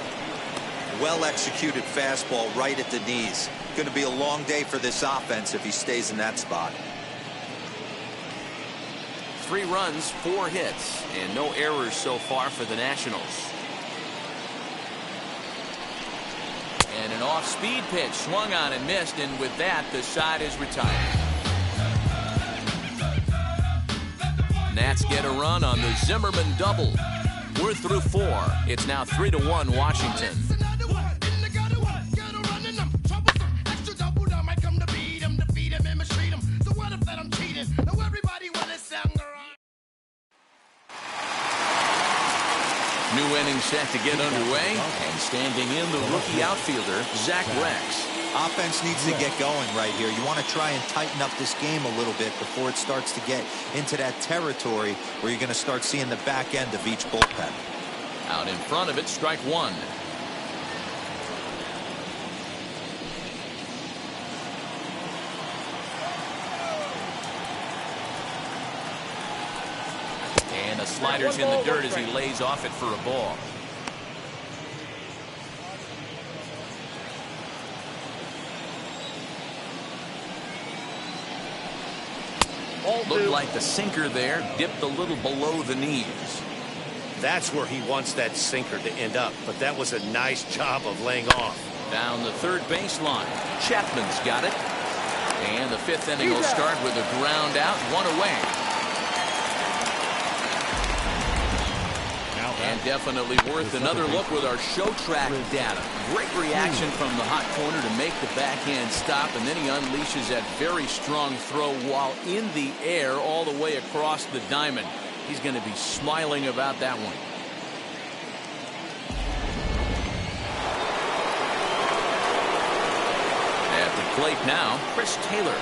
Well executed fastball right at the knees. Going to be a long day for this offense if he stays in that spot. 3 runs, 4 hits, and no errors so far for the Nationals. And an off-speed pitch swung on and missed, and with that, the side is retired. Nats get a run on the Zimmerman double. We're through 4. It's now 3-1 Washington. New inning set to get underway, and standing in the rookie outfielder, Zach Rex. Offense needs to get going right here. You want to try and tighten up this game a little bit before it starts to get into that territory where you're going to start seeing the back end of each bullpen. Out in front of it, strike 1. And the slider's in the dirt as he lays off it for a ball. Looked like the sinker there dipped a little below the knees. That's where he wants that sinker to end up, but that was a nice job of laying off. Down the third baseline. Chapman's got it. And the 5th inning will start with a ground out, 1 away. And definitely worth another look with our show track data. Great reaction from the hot corner to make the backhand stop, and then he unleashes that very strong throw while in the air all the way across the diamond. He's going to be smiling about that one. At the plate now, Chris Taylor.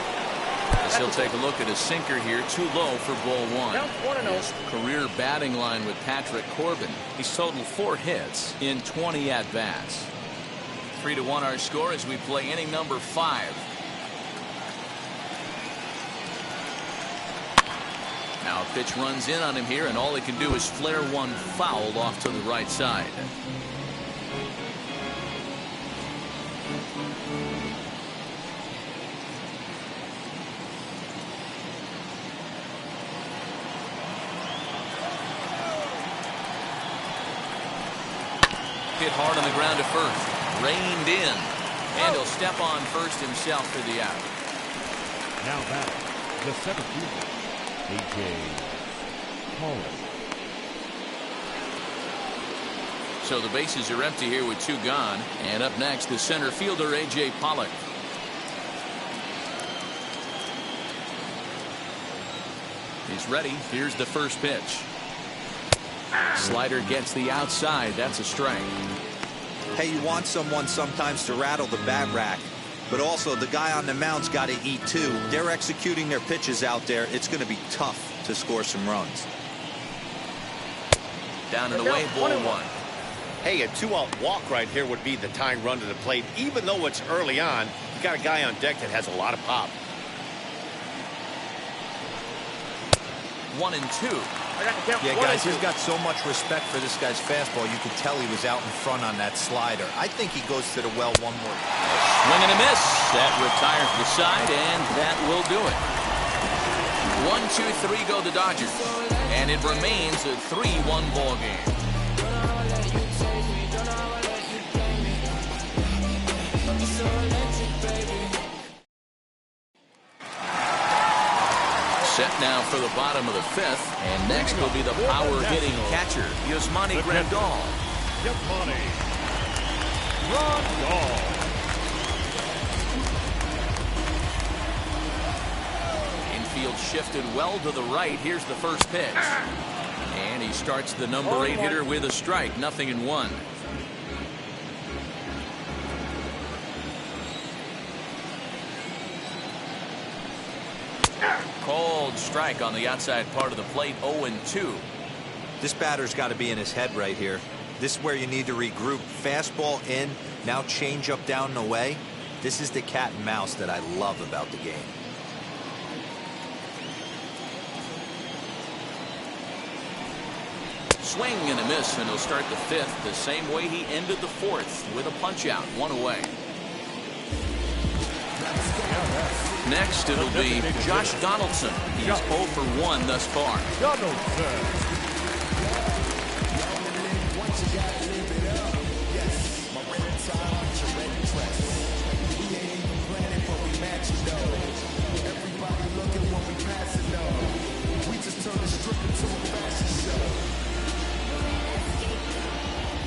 As he'll take a look at a sinker here, too low for ball 1. His career batting line with Patrick Corbin. He's totaled 4 hits in 20 at-bats. 3-1 our score as we play inning number 5. Now a pitch runs in on him here, and all he can do is flare one foul off to the right side. Hit hard on the ground to first. Reined in. And he'll step on first himself for the out. Now batting, the center fielder, A.J. Pollock. So the bases are empty here with 2 gone. And up next, the center fielder, A.J. Pollock. He's ready. Here's the first pitch. Slider gets the outside. That's a strike. Hey, you want someone sometimes to rattle the bat rack, but also the guy on the mound's got to eat too. They're executing their pitches out there. It's going to be tough to score some runs. Down and away, ball 1. Hey, a 2-out walk right here would be the tying run to the plate. Even though it's early on, you got a guy on deck that has a lot of pop. 1-2. Yeah, guys, he's got so much respect for this guy's fastball. You could tell he was out in front on that slider. I think he goes to the well one more. Swing and a miss. That retires the side, and that will do it. 1-2-3 go the Dodgers, and it remains a 3-1 ball game. Set now for the bottom of the 5th, and next will be the power-hitting catcher, Yasmani Grandal. Yasmani Grandal. Infield shifted well to the right. Here's the first pitch. And he starts the number 8 hitter with a strike. 0-1. Cold strike on the outside part of the plate. 0-2. This batter's got to be in his head right here. This is where you need to regroup. Fastball in, now change up down and away. This is the cat and mouse that I love about the game. Swing and a miss, and he'll start the 5th the same way he ended the 4th with a punch out. 1 away. Next, it'll be Josh Donaldson. He's 0 for 1 thus far.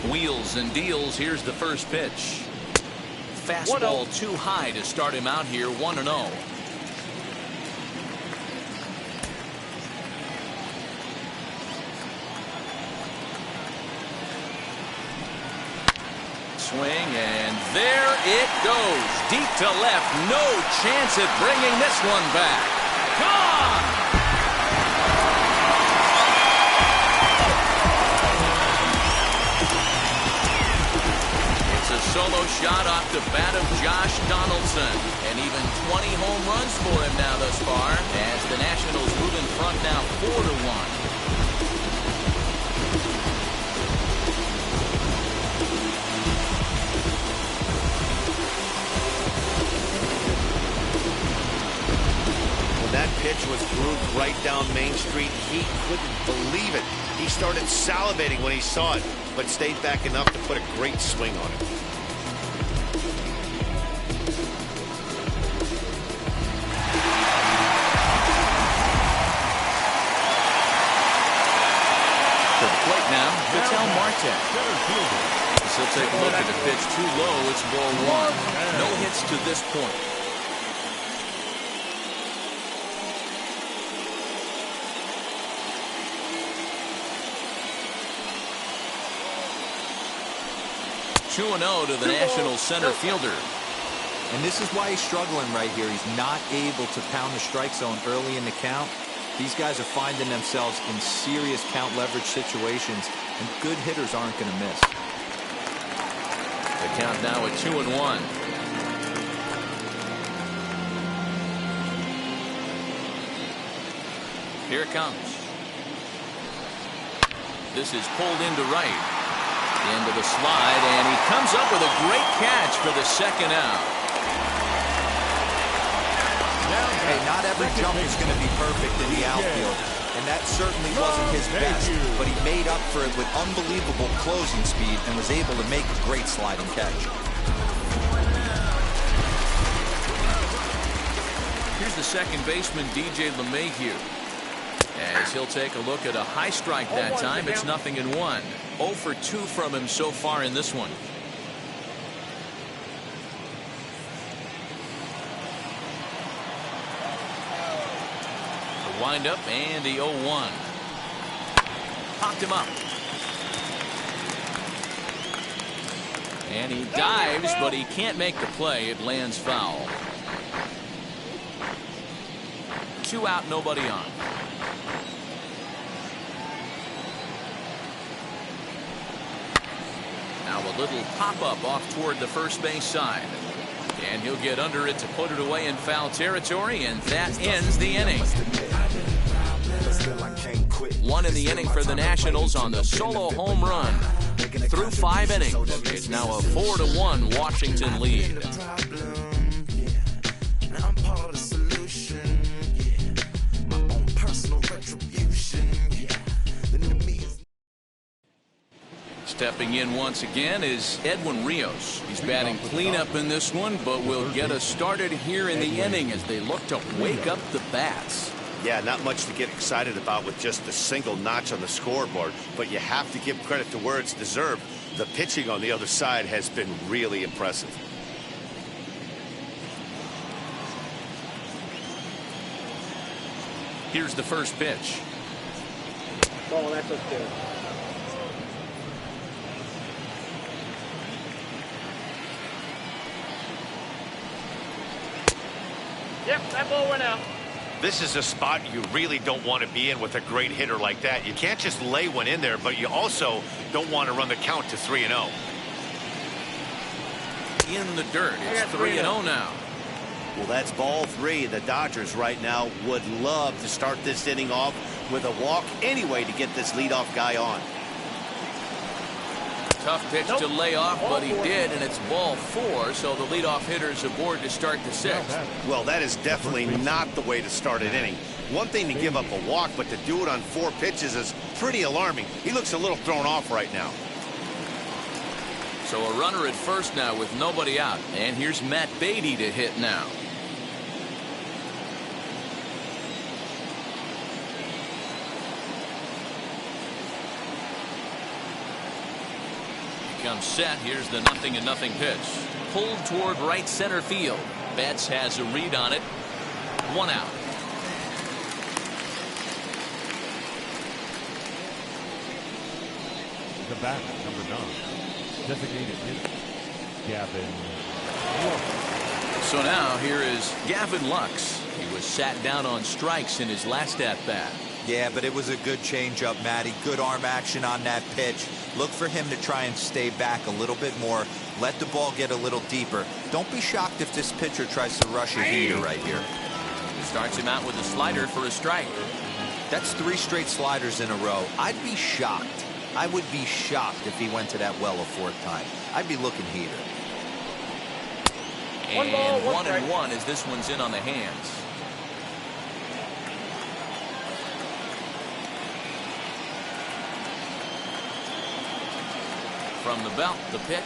Wheels and deals. Here's the first pitch. Fastball too high to start him out here. 1-0. Swing, and there it goes. Deep to left. No chance at bringing this one back. Gone! It's a solo shot off the bat of Josh Donaldson. And even 20 home runs for him now thus far, as the Nationals move in front now 4-1. That pitch was grooved right down Main Street. He couldn't believe it. He started salivating when he saw it, but stayed back enough to put a great swing on it. To the plate now, Vitel Marte. So take a look at the pitch. Too low. It's ball 1. No hits to this point. Two 2-0 to the National center fielder. And this is why he's struggling right here. He's not able to pound the strike zone early in the count. These guys are finding themselves in serious count leverage situations, and good hitters aren't going to miss. The count now at 2-1. Here it comes. This is pulled into right. Into the slide, and he comes up with a great catch for the second out. Hey, not every jump is going to be perfect in the outfield, and that certainly wasn't his best, but he made up for it with unbelievable closing speed and was able to make a great sliding catch. the second baseman, DJ LeMahieu. As he'll take a look at a high strike that time. It's 0-1. 0 for 2 from him so far in this one. The windup and the 0-1. Popped him up. And he dives, but he can't make the play. It lands foul. 2 out, nobody on. Now a little pop-up off toward the first base side. And he'll get under it to put it away in foul territory, and that ends the inning. 1 in the inning for the Nationals on the solo home run. Through 5 innings, it's now a 4-1 Washington lead. Stepping in once again is Edwin Rios. He's batting cleanup in this one, but will get us started here in the inning as they look to wake up the bats. Yeah, not much to get excited about with just a single notch on the scoreboard, but you have to give credit to where it's deserved. The pitching on the other side has been really impressive. Here's the first pitch. Oh, that's okay. Yep, that ball went out. This is a spot you really don't want to be in with a great hitter like that. You can't just lay one in there, but you also don't want to run the count to 3-0. In the dirt, it's 3-0 now. Well, that's ball 3. The Dodgers right now would love to start this inning off with a walk anyway to get this leadoff guy on. Tough pitch to lay off, but he did, and it's ball 4, so the leadoff hitter's aboard to start the 6th. Well, that is definitely not the way to start an inning. One thing to give up a walk, but to do it on 4 pitches is pretty alarming. He looks a little thrown off right now. So a runner at first now with nobody out, and here's Matt Beatty to hit now. Comes set. Here's the 0-0 pitch. Pulled toward right center field. Betts has a read on it. 1 out. The bat, number 9. Designated hitter, Gavin Lux. So now here is Gavin Lux. He was sat down on strikes in his last at-bat. Yeah, but it was a good changeup, Matty. Good arm action on that pitch. Look for him to try and stay back a little bit more. Let the ball get a little deeper. Don't be shocked if this pitcher tries to rush a heater right here. Starts him out with a slider for a strike. That's 3 straight sliders in a row. I'd be shocked. I would be shocked if he went to that well a 4th time. I'd be looking heater. And 1-1 as this one's in on the hands. From the belt, the pitch.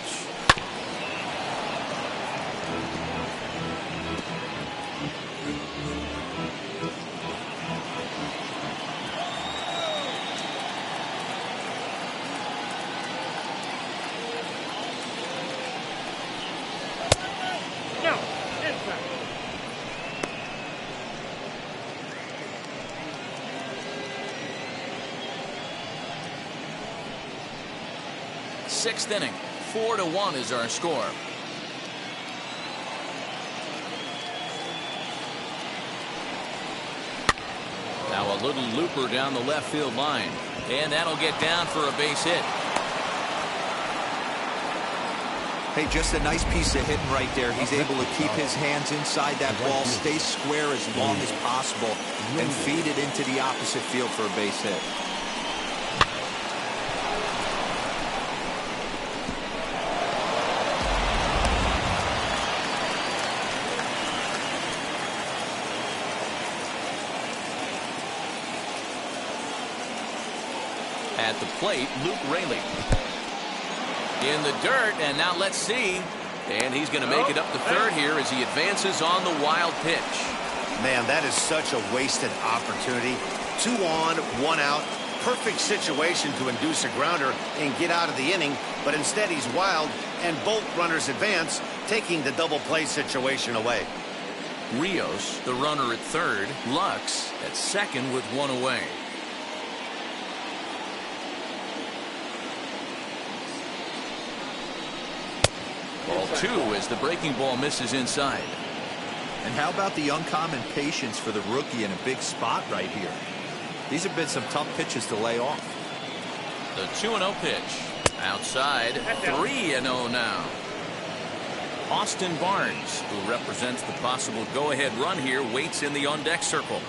No, inside. Sixth inning. 4-1 is our score. Now a little looper down the left field line. And that'll get down for a base hit. Hey, just a nice piece of hitting right there. He's able to keep his hands inside that ball, stay square as long as possible, and feed it into the opposite field for a base hit. At the plate, Luke Raley. In the dirt, and now let's see. And he's going to make it up to third here as he advances on the wild pitch. Man, that is such a wasted opportunity. 2 on, 1 out. Perfect situation to induce a grounder and get out of the inning, but instead he's wild, and both runners advance, taking the double play situation away. Rios, the runner at third. Lux at second with 1 away. Ball 2 as the breaking ball misses inside. And how about the uncommon patience for the rookie in a big spot right here? These have been some tough pitches to lay off. The 2-0 pitch. Outside. 3-0 now. Austin Barnes, who represents the possible go-ahead run here, waits in the on-deck circle.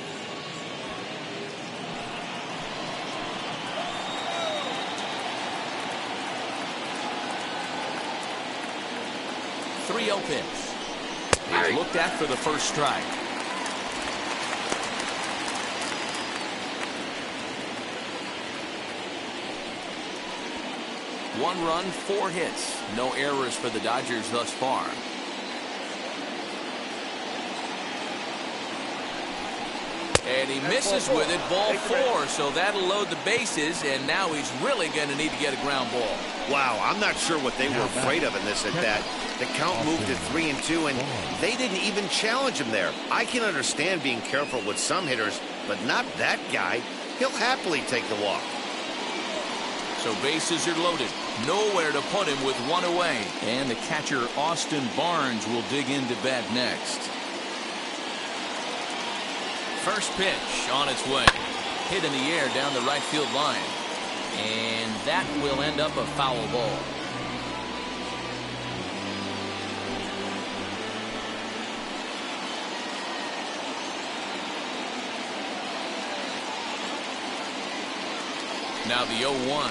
.3-0 pitch. He's looked at for the first strike. One run, 4 hits. No errors for the Dodgers thus far. And he misses with it, ball 4. So that'll load the bases, and now he's really going to need to get a ground ball. Wow, I'm not sure what they were afraid of in this at bat. The count moved to 3-2, and they didn't even challenge him there. I can understand being careful with some hitters, but not that guy. He'll happily take the walk. So bases are loaded. Nowhere to put him with 1 away. And the catcher, Austin Barnes, will dig into bat next. First pitch on its way. Hit in the air down the right field line. And that will end up a foul ball. Now the 0-1.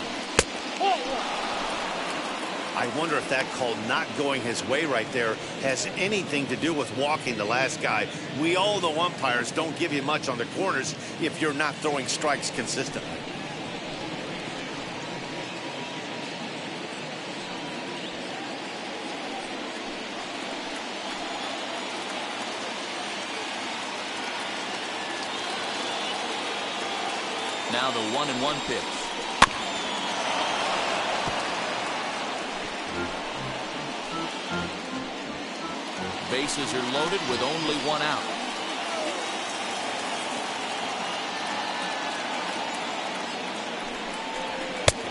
I wonder if that call not going his way right there has anything to do with walking the last guy. We all know umpires don't give you much on the corners if you're not throwing strikes consistently. Now the 1-1 pitch. Bases are loaded with only 1 out.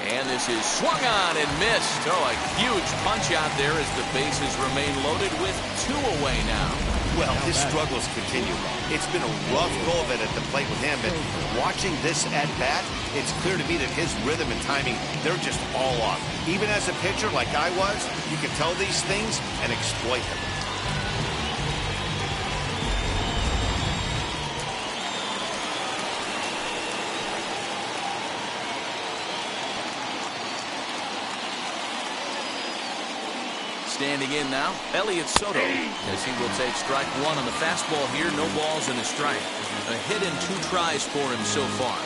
And this is swung on and missed. Oh, a huge punch out there as the bases remain loaded with 2 away now. Well, his struggles continue. It's been a rough go of it at the plate with him, but watching this at-bat, it's clear to me that his rhythm and timing, they're just all off. Even as a pitcher like I was, you can tell these things and exploit them. Standing in now, Elliot Soto, as he will take strike 1 on the fastball here. No balls and a strike. A hit in 2 tries for him so far.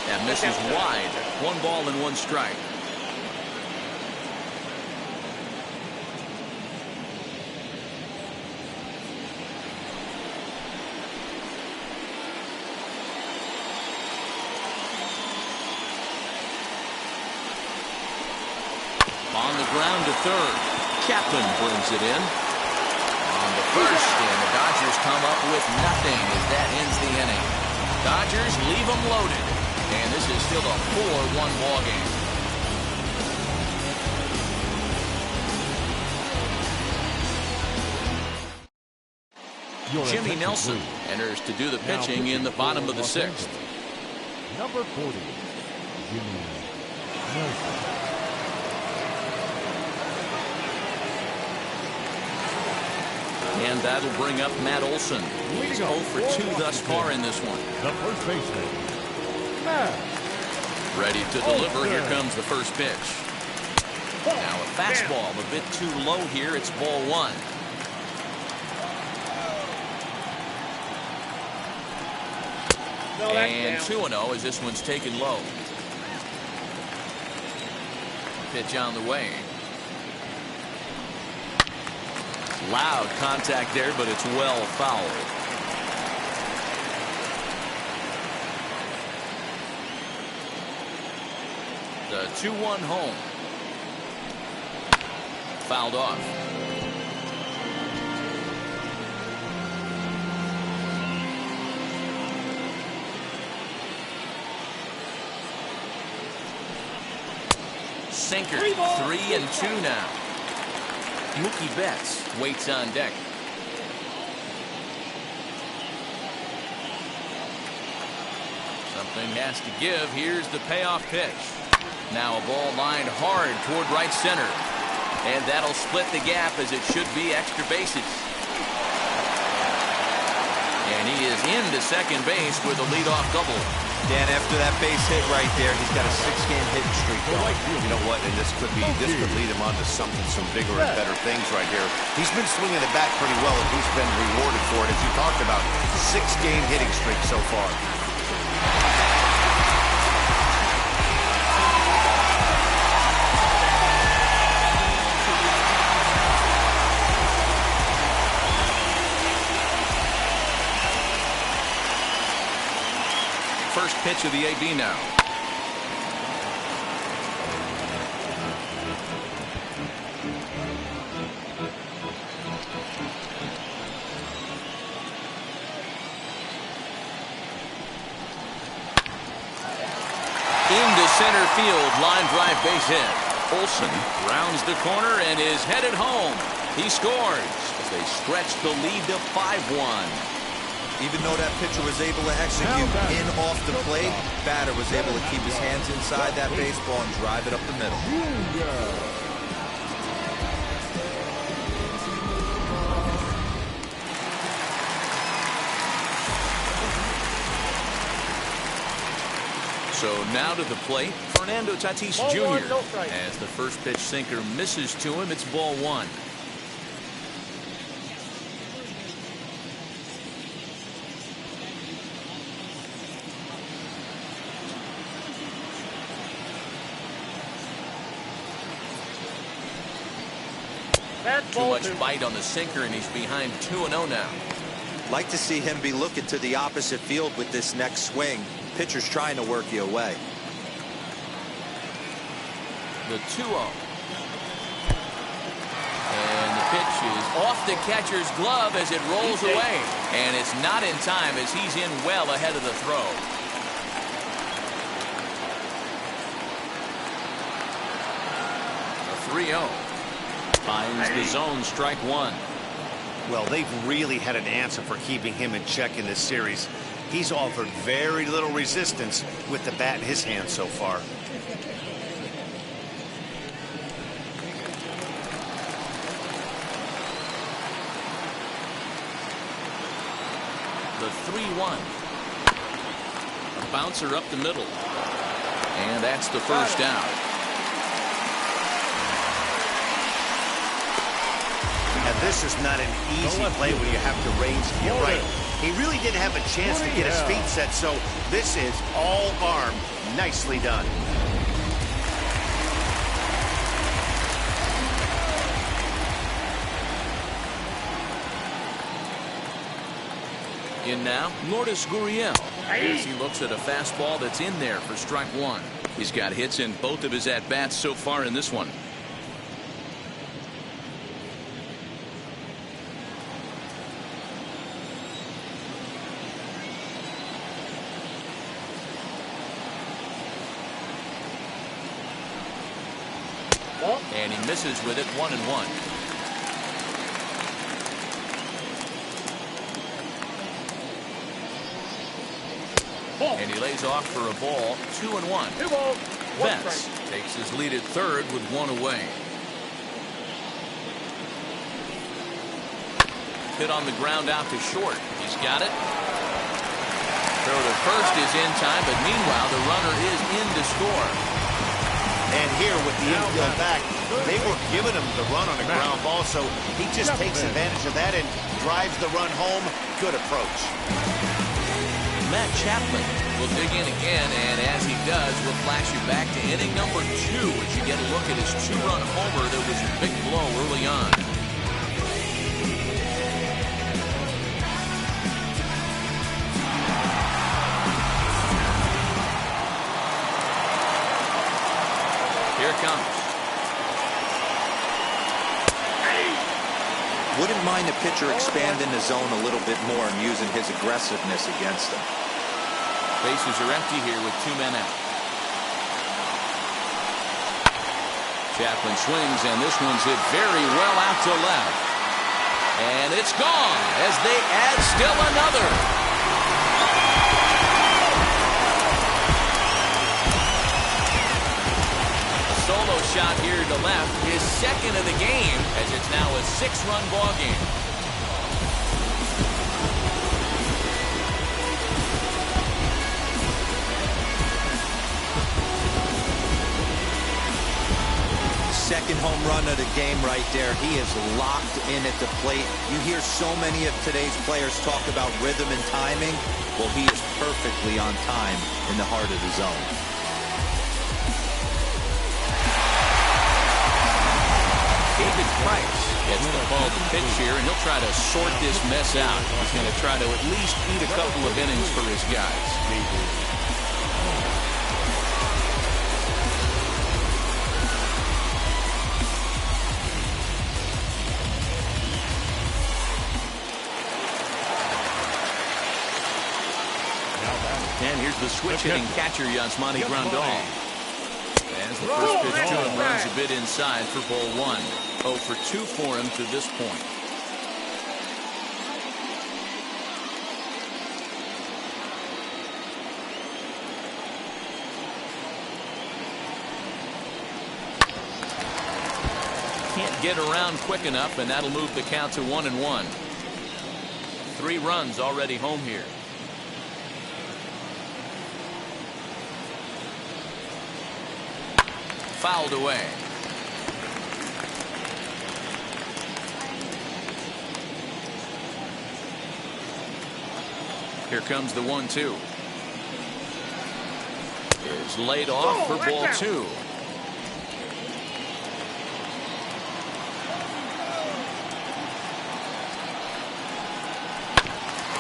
That misses wide. 1 ball and 1 strike. On the ground to third. Chapman brings it in. On the first, and the Dodgers come up with nothing as that ends the inning. Dodgers leave them loaded. And this is still a 4-1 ball game. Jimmy Nelson enters to do the pitching in the bottom of the 6th. Number 40, Jimmy Nelson. And that'll bring up Matt Olson. He's 0 for 2 thus far in this one. The first baseman, Matt. Ready to deliver. Here comes the first pitch. Now a fastball a bit too low here. It's ball 1. And 2-0 as this one's taken low. Pitch on the way. Loud contact there, but it's well fouled. The 2-1 home. Fouled off. Sinker. 3-2 now. Mookie Betts waits on deck. Something has to give. Here's the payoff pitch. Now a ball lined hard toward right center. And that'll split the gap as it should be extra bases. And he is into second base with a leadoff double. Dan, after that base hit right there, he's got a 6-game hitting streak going. You know what? And this could lead him on to some bigger and better things right here. He's been swinging the bat pretty well, and he's been rewarded for it, as you talked about. 6-game hitting streak so far. First pitch of the AB now. Into center field, line drive base hit. Olson rounds the corner and is headed home. He scores as they stretch the lead to 5-1. Even though that pitcher was able to execute in off the plate, batter was able to keep his hands inside that baseball and drive it up the middle. So now to the plate, Fernando Tatis Jr. As the first pitch sinker misses to him, it's ball one. Too much bite on the sinker, and he's behind 2-0 now. Like to see him be looking to the opposite field with this next swing. Pitcher's trying to work you away. The 2-0. And the pitch is off the catcher's glove as it rolls away. And it's not in time as he's in well ahead of the throw. The 3-0. Finds the zone, strike one. Well, they've really had an answer for keeping him in check in this series. He's offered very little resistance with the bat in his hand so far. The 3-1. A bouncer up the middle. And that's the first down. And this is not an easy play when you have to range to get right. He really didn't have a chance to get his feet set, so this is all arm. Nicely done. In now, Lourdes Gurriel. As he looks at a fastball that's in there for strike one. He's got hits in both of his at-bats so far in this one. And he misses with it, 1-1. And he lays off for a ball, 2-1. Betts takes his lead at third with one away. Hit on the ground out to short. He's got it. Throw to first is in time, but meanwhile the runner is in to score. And here with the infield back, they were giving him the run on a ground ball, so he just takes advantage of that and drives the run home. Good approach. Matt Chapman will dig in again, and as he does, we'll flash you back to inning number 2 as you get a look at his 2-run homer that was a big blow early on. Here it comes. Wouldn't mind a pitcher expanding the zone a little bit more and using his aggressiveness against them. Bases are empty here with 2 men out. Chapman swings, and this one's hit very well out to left. And it's gone as they add still another. Solo shot here to left, his second of the game, as it's now a 6-run ball game. Second home run of the game right there. He is locked in at the plate. You hear so many of today's players talk about rhythm and timing. Well, he is perfectly on time in the heart of the zone. David Price gets the ball to pitch here, and he'll try to sort this mess out. He's going to try to at least eat a couple of innings for his guys. And here's the switch-hitting catcher, Yasmani Grandal. As the first pitch to him runs a bit inside for ball 1. 0 for 2 for him to this point. Can't get around quick enough, and that'll move the count to 1-1. 3 runs already home here. Fouled away. Here comes the 1-2. Is laid off for ball 2.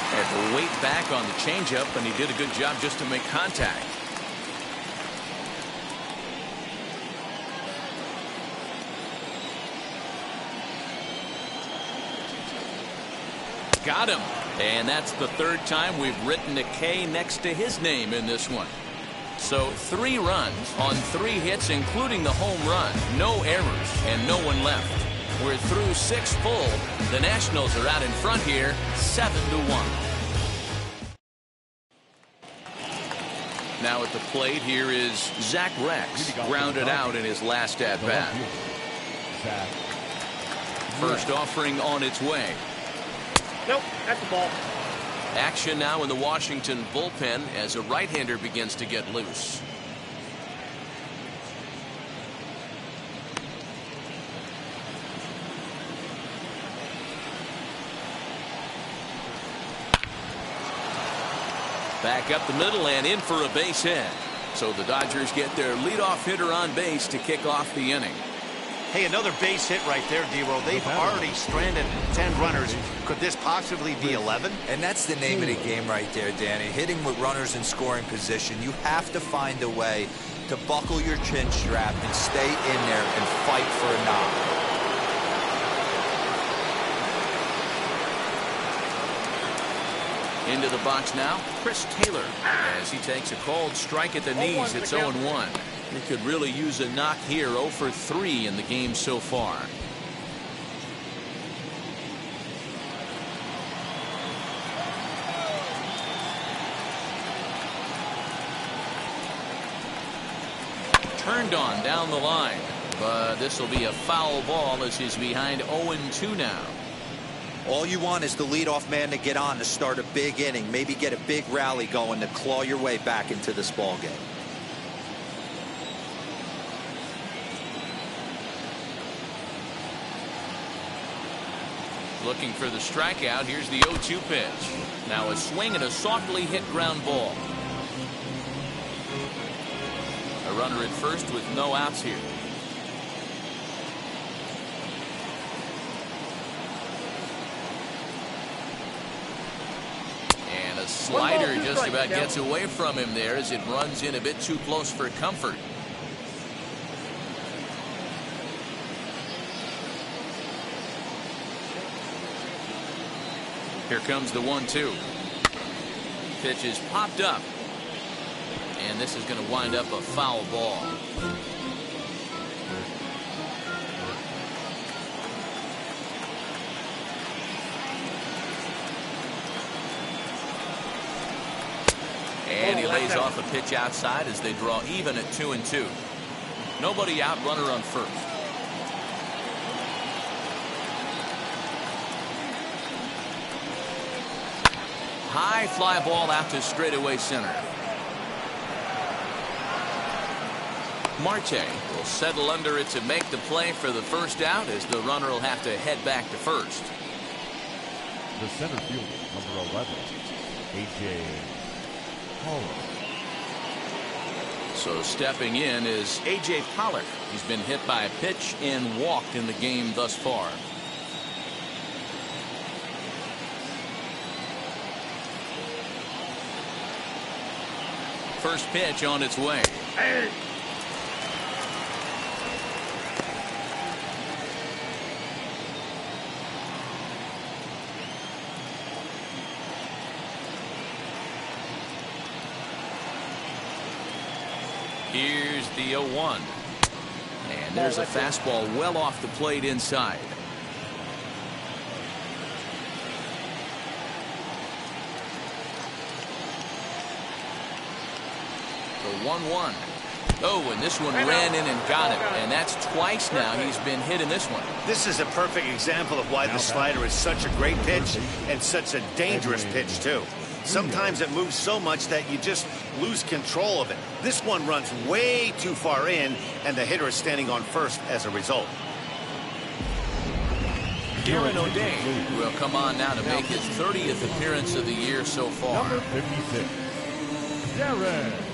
Had to wait back on the changeup, and he did a good job just to make contact. Got him. And that's the 3rd time we've written a K next to his name in this one. So 3 runs on 3 hits, including the home run. No errors and no one left. We're through 6 full. The Nationals are out in front here, 7-1. Now at the plate, here is Zach Rex, grounded out in his last at-bat. First offering on its way. Nope, that's the ball. Action now in the Washington bullpen as a right-hander begins to get loose. Back up the middle and in for a base hit. So the Dodgers get their leadoff hitter on base to kick off the inning. Hey, another base hit right there, D-Roll. They've already stranded 10 runners. Could this possibly be 11? And that's the name of the game right there, Danny. Hitting with runners in scoring position. You have to find a way to buckle your chin strap and stay in there and fight for a knock. Into the box now, Chris Taylor, as he takes a called strike at the knees. It's 0-1. He could really use a knock here. 0 for 3 in the game so far. Turned on down the line, but this will be a foul ball as he's behind 0-2 now. All you want is the leadoff man to get on to start a big inning, maybe get a big rally going to claw your way back into this ball game. Looking for the strikeout. Here's the 0-2 pitch. Now a swing and a softly hit ground ball. A runner at first with no outs here. And a slider just about gets away from him there as it runs in a bit too close for comfort. Here comes the 1-2. Pitch is popped up. And this is going to wind up a foul ball. And he lays off a pitch outside as they draw even at 2-2. Nobody out, runner on first. High fly ball out to straightaway center. Marte will settle under it to make the play for the first out as the runner will have to head back to first. The center fielder, number 11, A.J. Pollock. So stepping in is A.J. Pollock. He's been hit by a pitch and walked in the game thus far. First pitch on its way. Here's the 0-1. And there's a fastball well off the plate inside. The 1-1. Oh, and this one ran in and got him. And that's twice now he's been hit in this one. This is a perfect example of why the slider is such a great pitch and such a dangerous pitch, too. Sometimes it moves so much that you just lose control of it. This one runs way too far in, and the hitter is standing on first as a result. Darren O'Day will come on now to make his 30th appearance of the year so far. Number 56, Darren O'Day.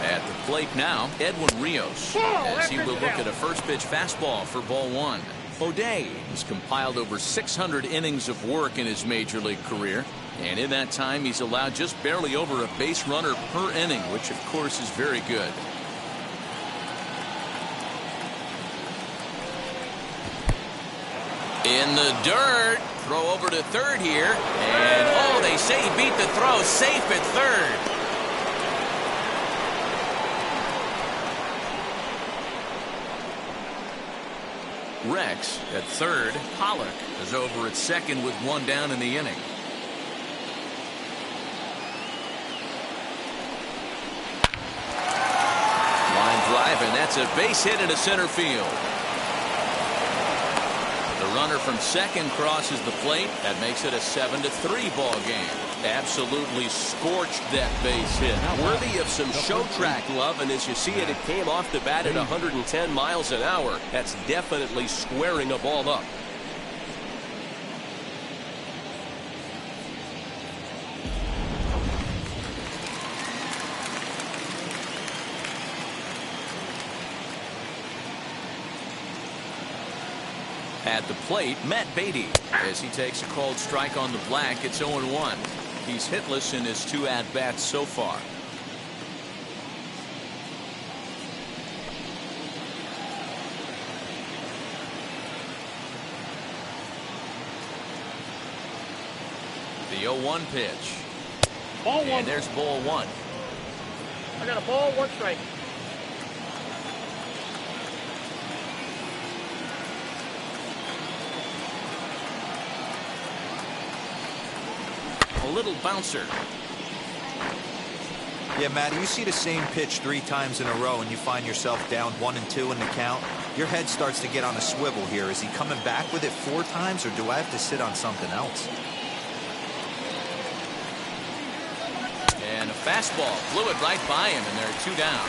At the plate now, Edwin Rios, as he will look at a first pitch fastball for ball one. O'Day has compiled over 600 innings of work in his major league career, and in that time he's allowed just barely over a base runner per inning, which of course is very good. In the dirt, throw over to third here, and oh, they say he beat the throw, safe at third. Rex at third. Pollock is over at second with one down in the inning. Line drive, and that's a base hit into center field. The runner from second crosses the plate. That makes it a 7-3 ball game. Absolutely scorched that base hit. Worthy of some show track love, and as you see it, it came off the bat at 110 miles an hour. That's definitely squaring a ball up. At the plate, Matt Beatty, as he takes a called strike on the black. It's 0-1. He's hitless in his 2 at-bats so far. The 0-1 pitch. Ball one. And there's ball one. I got a ball, 1 strike. A little bouncer. Yeah, Matt, you see the same pitch 3 times in a row and you find yourself down 1-2 in the count. Your head starts to get on a swivel here. Is he coming back with it 4 times, or do I have to sit on something else? And a fastball blew it right by him, and they're 2 down.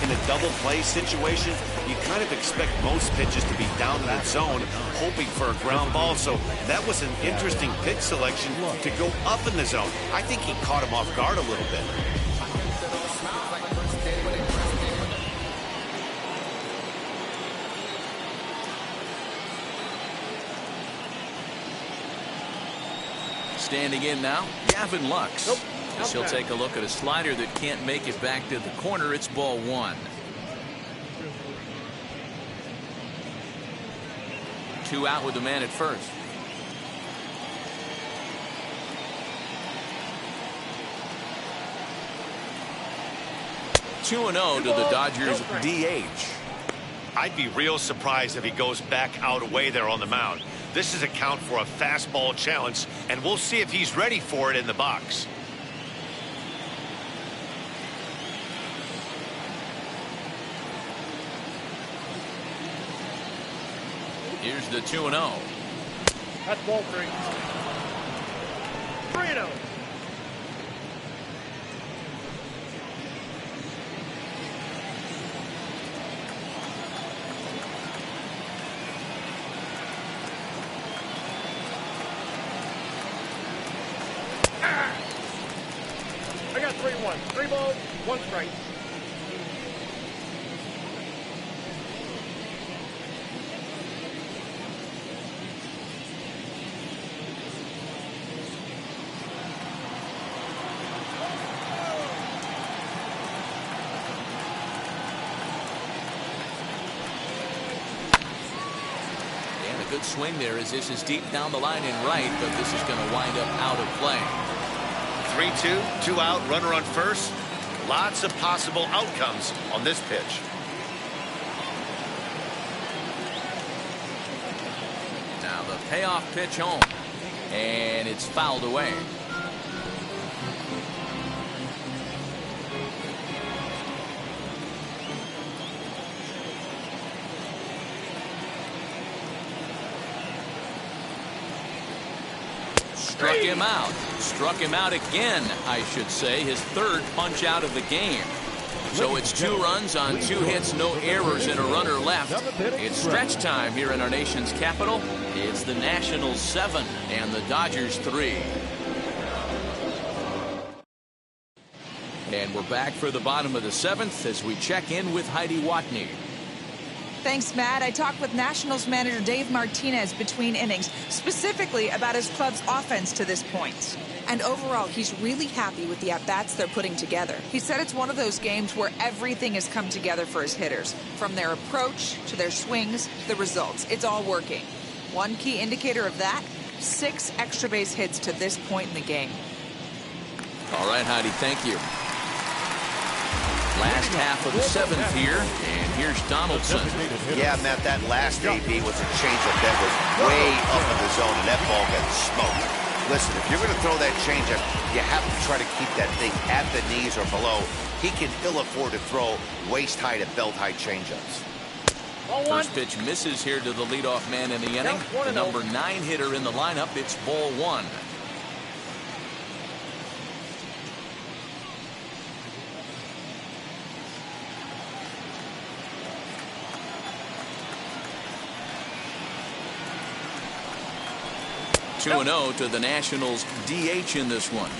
In a double play situation, you kind of expect most pitches to be down in that zone, hoping for a ground ball. So that was an interesting pitch selection to go up in the zone. I think he caught him off guard a little bit. Standing in now, Gavin Lux. Nope. As he'll take a look at a slider that can't make it back to the corner. It's ball 1. 2 out with the man at first. Two and 0 to the Dodgers DH. I'd be real surprised if he goes back out away there on the mound. This is a count for a fastball challenge, and we'll see if he's ready for it in the box. Here's the 2-0. That's ball 3. 3-0. I got 3-1. 3 balls, 1 strike. Good swing there as this is deep down the line in right, but this is going to wind up out of play. 3-2, 2 out, runner on first. Lots of possible outcomes on this pitch. Now the payoff pitch home, and it's fouled away. Struck him out again, I should say. His 3rd punch out of the game. So it's 2 runs on 2 hits, no errors, and a runner left. It's stretch time here in our nation's capital. It's the Nationals 7 and the Dodgers 3. And we're back for the bottom of the 7th as we check in with Heidi Watney. Thanks, Matt. I talked with Nationals manager Dave Martinez between innings, specifically about his club's offense to this point. And overall, he's really happy with the at-bats they're putting together. He said it's one of those games where everything has come together for his hitters. From their approach to their swings to the results. It's all working. One key indicator of that, 6 extra base hits to this point in the game. All right, Heidi, thank you. Last half of the 7th here, and here's Donaldson. Yeah, Matt, that last AB was a changeup that was way up in the zone, and that ball got smoked. Listen, if you're going to throw that changeup, you have to try to keep that thing at the knees or below. He can ill afford to throw waist-high to belt-high changeups. First pitch misses here to the leadoff man in the inning. The number 9 hitter in the lineup. It's ball 1. Two 2-0 to the Nationals DH in this one.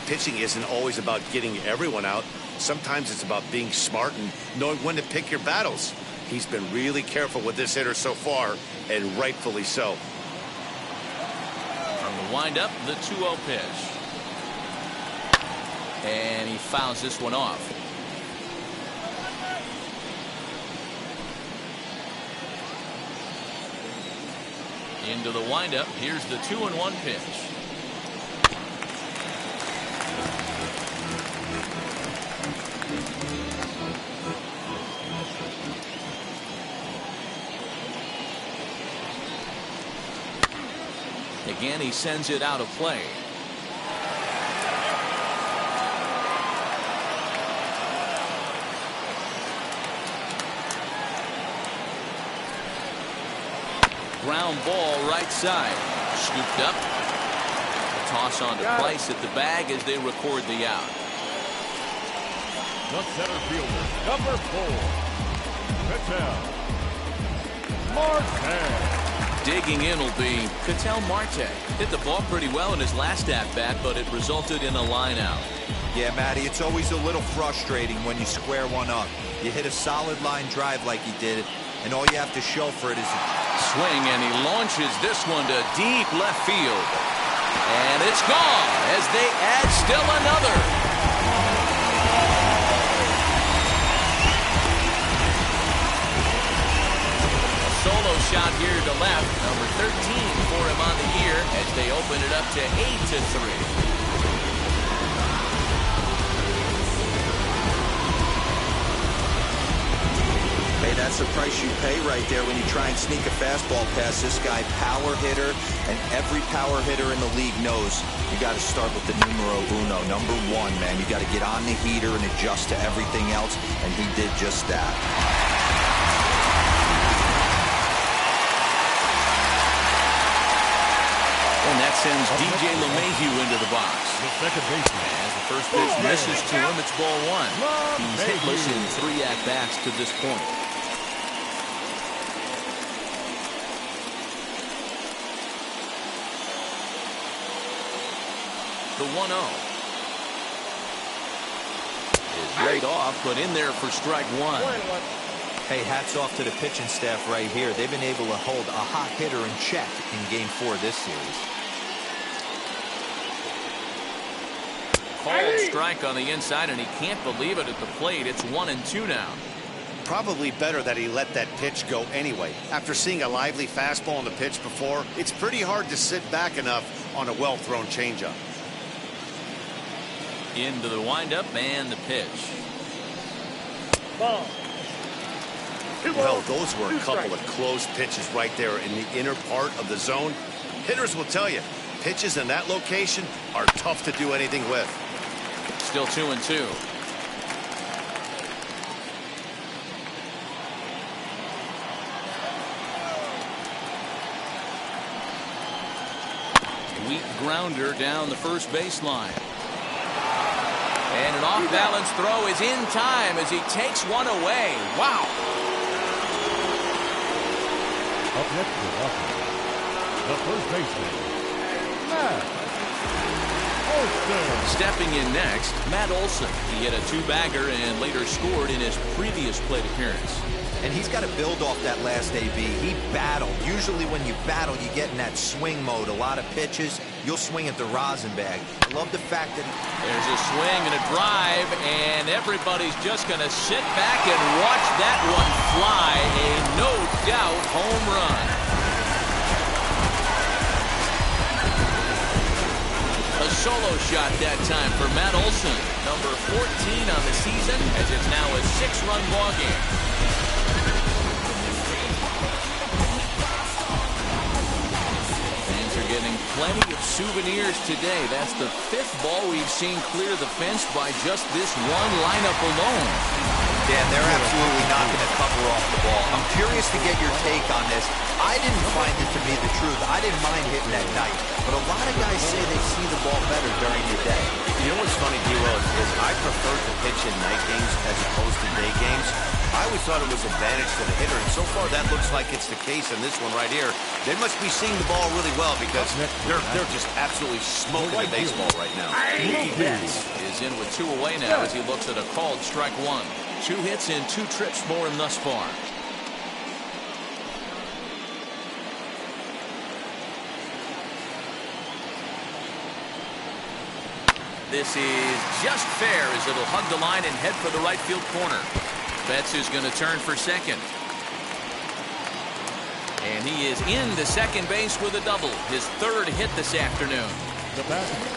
Pitching isn't always about getting everyone out. Sometimes it's about being smart and knowing when to pick your battles. He's been really careful with this hitter so far, and rightfully so. From the windup, the 2-0 pitch. And he fouls this one off. Into the windup. Here's the 2-1 pitch. Again, he sends it out of play. ground ball right side. Scooped up. A toss on to Price at the bag as they record the out. The center fielder, number 4, Ketel Marte. Digging in will be Ketel Marte. Hit the ball pretty well in his last at-bat, but it resulted in a line out. Yeah, Matty, it's always a little frustrating when you square one up. You hit a solid line drive like he did, and all you have to show for it is a swing, and he launches this one to deep left field. And it's gone as they add still another. Solo shot here to left, number 13 for him on the year as they open it up to 8-3. Hey, that's the price you pay right there when you try and sneak a fastball past this guy. Power hitter, and every power hitter in the league knows you got to start with the numero uno, number 1, man. You got to get on the heater and adjust to everything else, and he did just that. And that sends DJ LeMahieu into the box. The second baseman. As the first pitch misses to him, it's ball 1. He's hitless in 3 at-bats to this point. The 1-0 is laid off, but in there for strike 1. Hey, hats off to the pitching staff right here. They've been able to hold a hot hitter in check in Game 4 of this series. Called strike on the inside, and he can't believe it at the plate. It's 1-2 now. Probably better that he let that pitch go anyway. After seeing a lively fastball on the pitch before, it's pretty hard to sit back enough on a well-thrown changeup. Into the windup and the pitch. Well, those were a couple of close pitches right there in the inner part of the zone. Hitters will tell you, pitches in that location are tough to do anything with. Still 2-2. Weak grounder down the first baseline. And an off-balance throw is in time as he takes one away. Wow. Up next to the first baseman, Matt Olson. Stepping in next, Matt Olson. He hit a 2-bagger and later scored in his previous plate appearance. And he's got to build off that last AB. He battled. Usually when you battle, you get in that swing mode. A lot of pitches, you'll swing at the rosin bag. I love the fact that there's a swing and a drive, and everybody's just going to sit back and watch that one fly. A no-doubt home run. A solo shot that time for Matt Olson, number 14 on the season, as it's now a 6-run ball game. Getting plenty of souvenirs today. That's the 5th ball we've seen clear the fence by just this one lineup alone. Dan, they're absolutely not going to cover off the ball. I'm curious to get your take on this. I didn't find it to be the truth. I didn't mind hitting at night. But a lot of guys say they see the ball better during the day. You know what's funny, D-Lo, is I prefer to pitch in night games as opposed to day games. I always thought it was advantage to the hitter, and so far that looks like it's the case in this one right here. They must be seeing the ball really well because they're just absolutely smoking the baseball right now. Mookie Betts is in with 2 away now as he looks at a called strike 1. 2 hits and 2 trips for him thus far. This is just fair as it'll hug the line and head for the right field corner. Betts is going to turn for second. And he is into second base with a double. His 3rd hit this afternoon.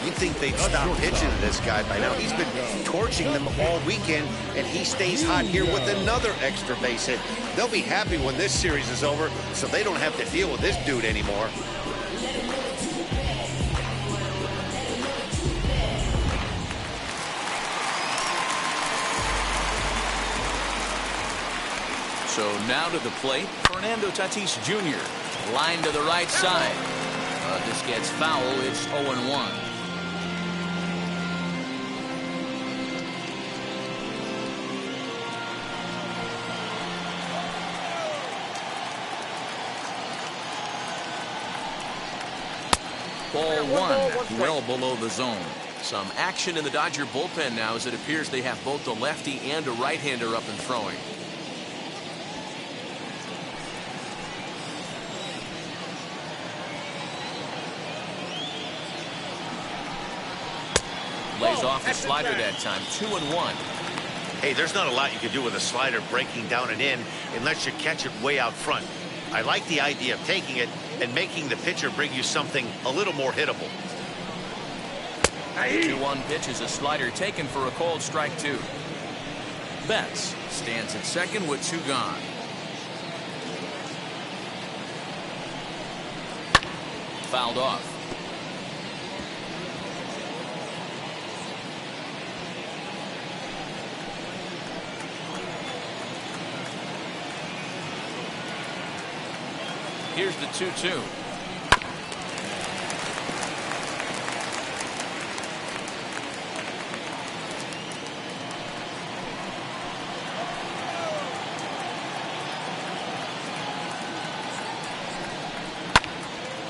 You'd think they'd stop pitching to this guy by now. He's been torching them all weekend, and he stays hot here with another extra base hit. They'll be happy when this series is over, so they don't have to deal with this dude anymore. So now to the plate, Fernando Tatis Jr. Line to the right side. This gets foul. It's 0-1. Ball one, well below the zone. Some action in the Dodger bullpen now, as it appears they have both a lefty and a right-hander up and throwing. Lays off the slider that time. 2-1. Hey, there's not a lot you can do with a slider breaking down and in unless you catch it way out front. I like the idea of taking it and making the pitcher bring you something a little more hittable. The 2-1 pitch is a slider taken for a called strike 2. Betts stands at second with 2 gone. Fouled off. Here's the 2-2.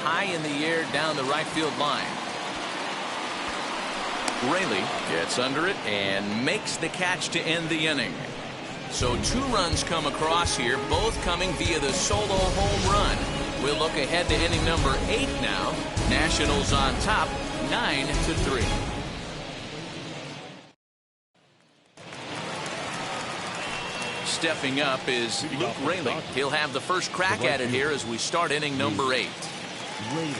High in the air down the right field line. Raley gets under it and makes the catch to end the inning. So 2 runs come across here, both coming via the solo home run. We'll look ahead to inning number 8 now. Nationals on top, 9-3. Stepping up is Luke Raley. He'll have the first crack at it here as we start inning number 8. Raley.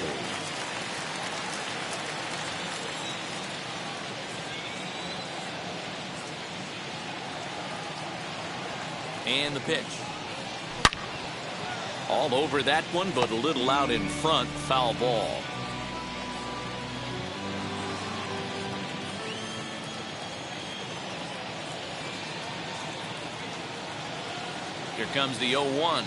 And the pitch. All over that one, but a little out in front. Foul ball. Here comes the 0-1.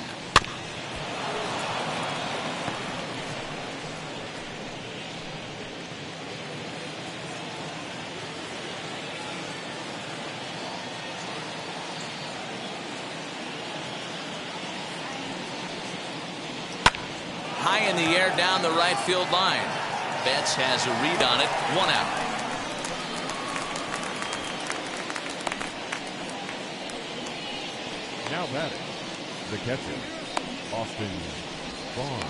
High in the air down the right field line. Betts has a read on it. 1 out. Now batting, the catcher, Austin Barnes.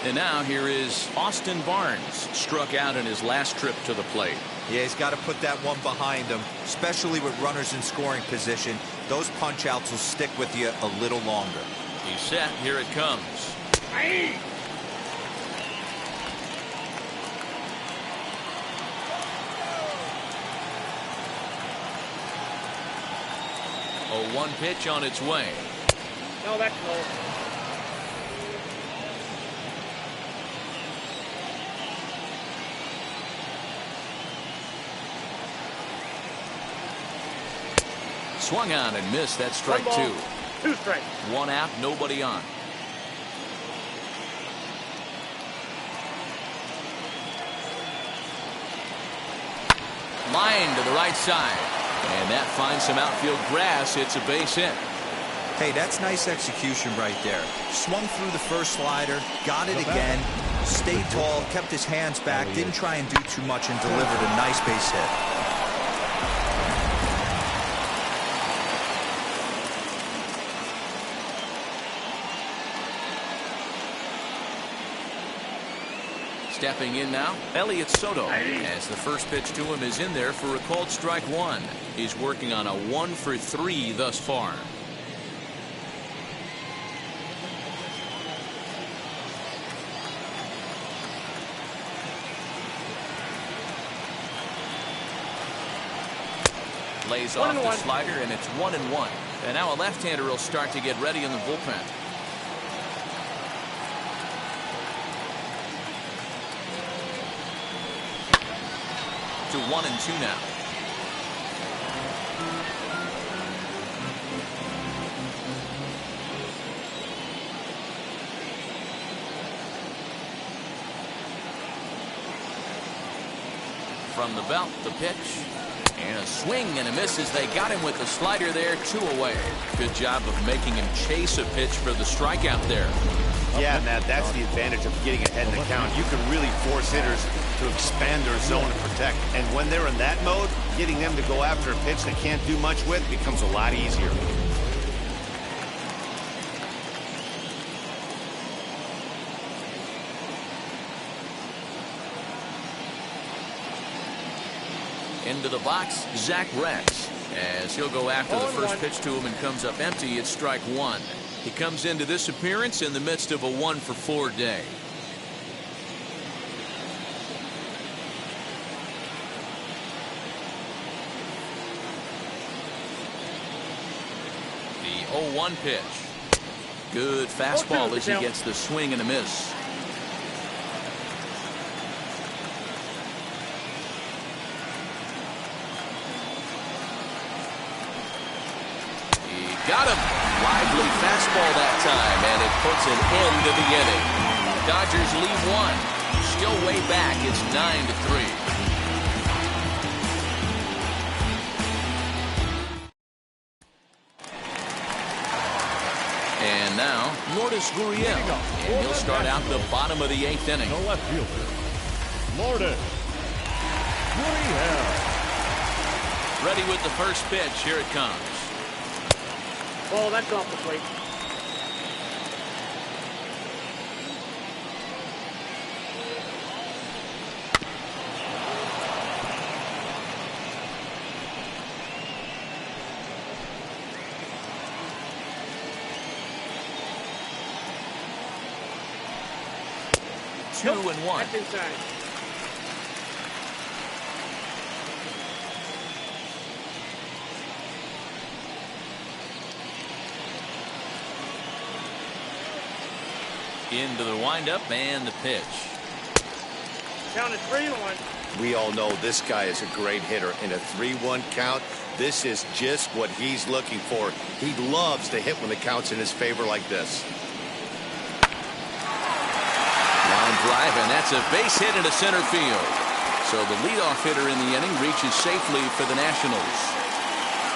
And now here is Austin Barnes. Struck out in his last trip to the plate. Yeah, he's got to put that one behind him, especially with runners in scoring position. Those punch outs will stick with you a little longer. He's set. Here it comes. Aye. A 1 pitch on its way. No, that's low. Swung on and missed. That strike 2. 2 strikes. 1 out, nobody on. Line to the right side. And that finds some outfield grass. It's a base hit. Hey, that's nice execution right there. Swung through the first slider, got it again, stayed tall, kept his hands back, didn't try and do too much, and delivered a nice base hit. Stepping in now, Elliot Soto, as the first pitch to him is in there for a called strike 1. He's working on a 1 for 3 thus far. Lays off the slider, and it's 1-1. And now a left-hander will start to get ready in the bullpen. To 1-2 now. From the belt, the pitch. And a swing and a miss as they got him with the slider there, 2 away. Good job of making him chase a pitch for the strikeout there. Yeah, Matt, that's the advantage of getting ahead in the count. You can really force hitters to expand their zone and protect. And when they're in that mode, getting them to go after a pitch they can't do much with becomes a lot easier. Into the box, Zach Rex, as he'll go after the first pitch to him and comes up empty. It's strike 1. He comes into this appearance in the midst of a 1-for-4 day. The 0-1 pitch. Good fastball as he gets the swing and a miss. Got him. Lively fastball that time, and it puts an end to the inning. Dodgers lead 1. Still way back. It's 9-3. And now, Lourdes Gurriel. And he'll start out the bottom of the 8th inning. The left fielder, Lourdes Gurriel. Ready with the first pitch. Here it comes. Oh, that's off the plate. Nope. 2-1. That's inside. Into the windup and the pitch. Count is 3-1. We all know this guy is a great hitter. In a 3-1 count, this is just what he's looking for. He loves to hit when the count's in his favor like this. Line drive, and that's a base hit into center field. So the leadoff hitter in the inning reaches safely for the Nationals.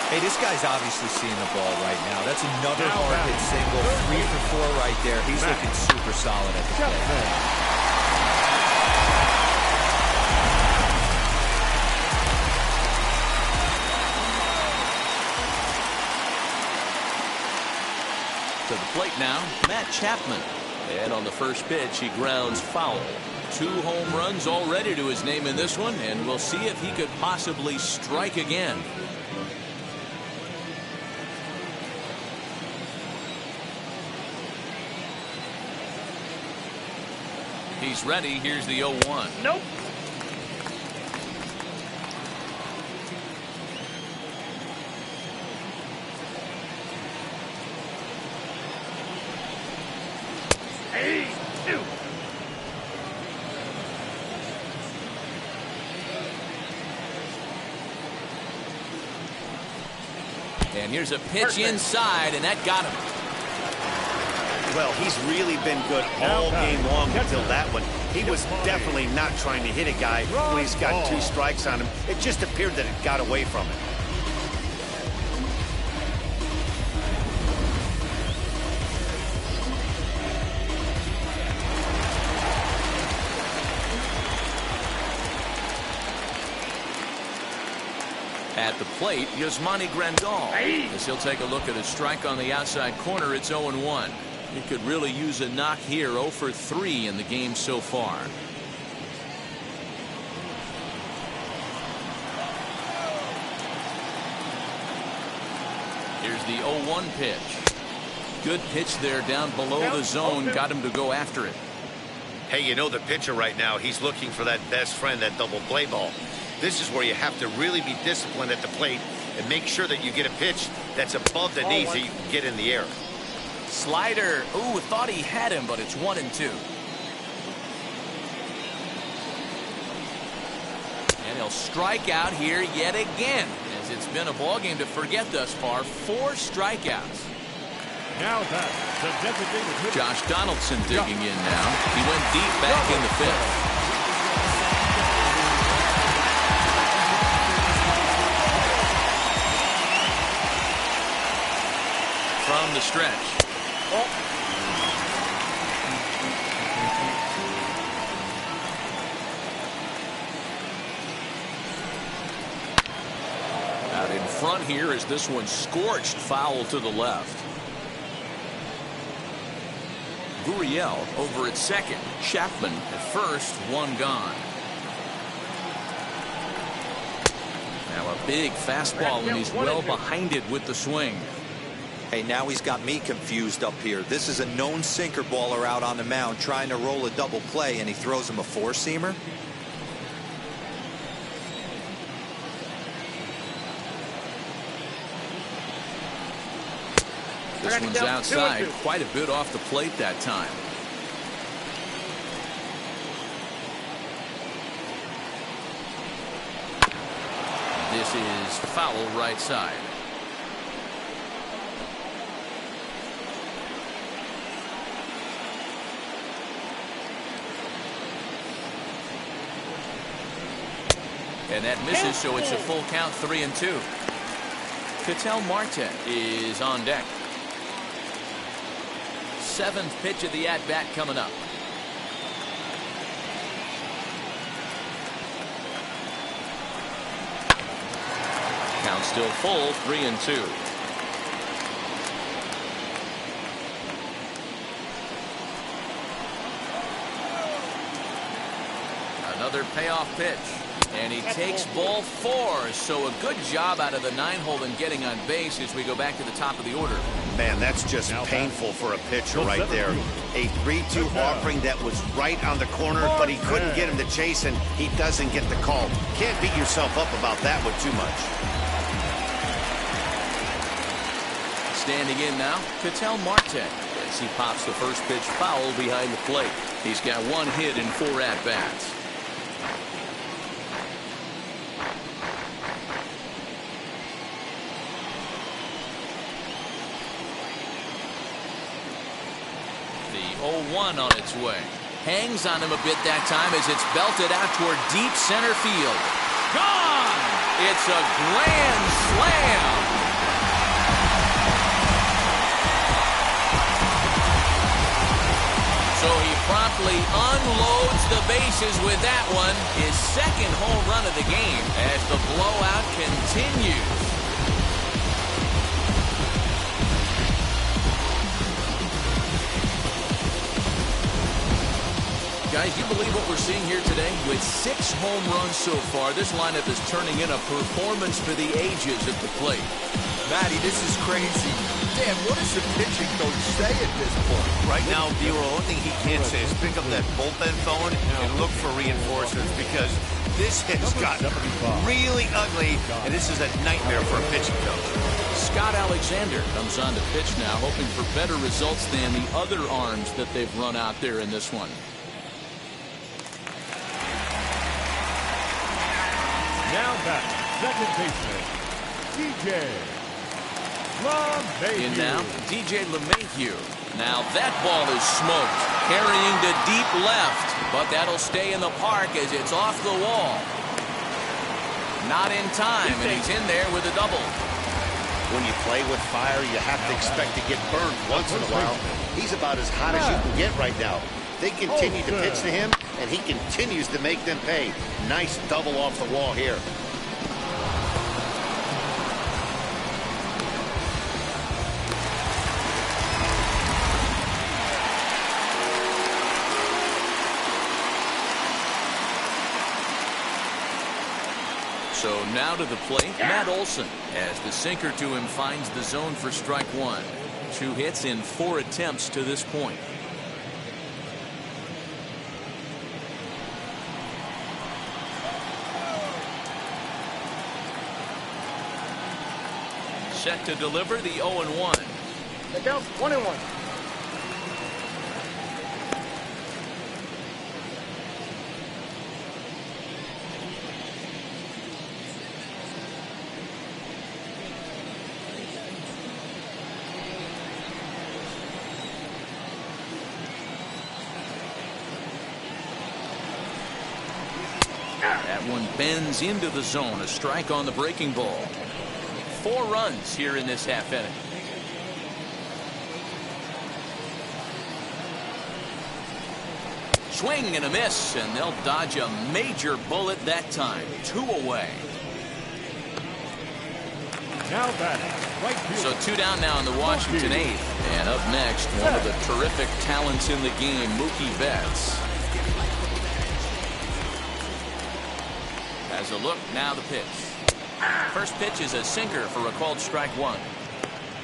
Hey, this guy's obviously seeing the ball right now. That's another hard hit single. 3 for 4 right there. He's looking super solid at the plate. To the plate now, Matt Chapman. And on the first pitch, he grounds foul. 2 home runs already to his name in this one, and we'll see if he could possibly strike again. He's ready. Here's the 0-1. Nope. Hey, two. And here's a pitch inside, and that got him. Well, he's really been good all game long until that one. He was definitely not trying to hit a guy when he's got 2 strikes on him. It just appeared that it got away from him. At the plate, Yasmani Grandal. As he'll take a look at a strike on the outside corner, it's 0-1. He could really use a knock here. 0 for 3 in the game so far. Here's the 0-1 pitch. Good pitch there down below the zone. Got him to go after it. Hey, you know the pitcher right now, he's looking for that best friend, that double play ball. This is where you have to really be disciplined at the plate and make sure that you get a pitch that's above the knees that you can get in the air. Slider. Ooh, thought he had him, but it's 1-2. And he'll strike out here yet again, as it's been a ball game to forget thus far. 4 strikeouts. Now that's the designated hitter. Josh Donaldson digging in now. He went deep back in the 5th. from the stretch. Out in front here is this one scorched foul to the left. Gurriel over at second. Chapman at first, one gone. Now a big fastball, and he's well behind it with the swing. Hey, now he's got me confused up here. This is a known sinker baller out on the mound trying to roll a double play, and he throws him a four-seamer. This one's outside, quite a bit off the plate that time. This is foul right side. And that misses, so it's a full count, 3-2. Ketel Marte is on deck. Seventh pitch of the at-bat coming up. Count still full, 3-2. Another payoff pitch. And he takes ball 4. So a good job out of the 9-hole in getting on base as we go back to the top of the order. Man, that's just painful for a pitcher right there. A 3-2 offering that was right on the corner, but he couldn't get him to chase, and he doesn't get the call. Can't beat yourself up about that one too much. Standing in now, Ketel Marte, as he pops the first pitch foul behind the plate. He's got 1 hit in 4 at-bats. The 0-1 on its way. Hangs on him a bit that time as it's belted out toward deep center field. Gone! It's a grand slam! So he promptly unloads the bases with that one. His second home run of the game as the blowout continues. Guys, you believe what we're seeing here today? With 6 home runs so far, this lineup is turning in a performance for the ages at the plate. Matty, this is crazy. Dan, what does the pitching coach say at this point? Right now, the only thing he can say is pick up that bullpen phone and look for reinforcements, because this has gotten really ugly, and this is a nightmare for a pitching coach. Scott Alexander comes on to pitch now, hoping for better results than the other arms that they've run out there in this one. Now back, second baseman, DJ LeMahieu. In now, DJ LeMahieu. Now that ball is smoked, carrying to deep left, but that'll stay in the park as it's off the wall. Not in time, and he's in there with a double. When you play with fire, you have to expect to get burned once in a while. He's about as hot as you can get right now. They continue to pitch to him, and he continues to make them pay. Nice double off the wall here. So now to the plate, Matt Olson, as the sinker to him finds the zone for strike 1. 2 hits in 4 attempts to this point. Set to deliver the 0-1. The count 1-1. That one bends into the zone. A strike on the breaking ball. 4 runs here in this half inning. Swing and a miss, and they'll dodge a major bullet that time. 2 away. Now batting, right field. So 2 down now in the Washington 8th. And up next, one of the terrific talents in the game, Mookie Betts. As a look, now the pitch. First pitch is a sinker for a called strike 1.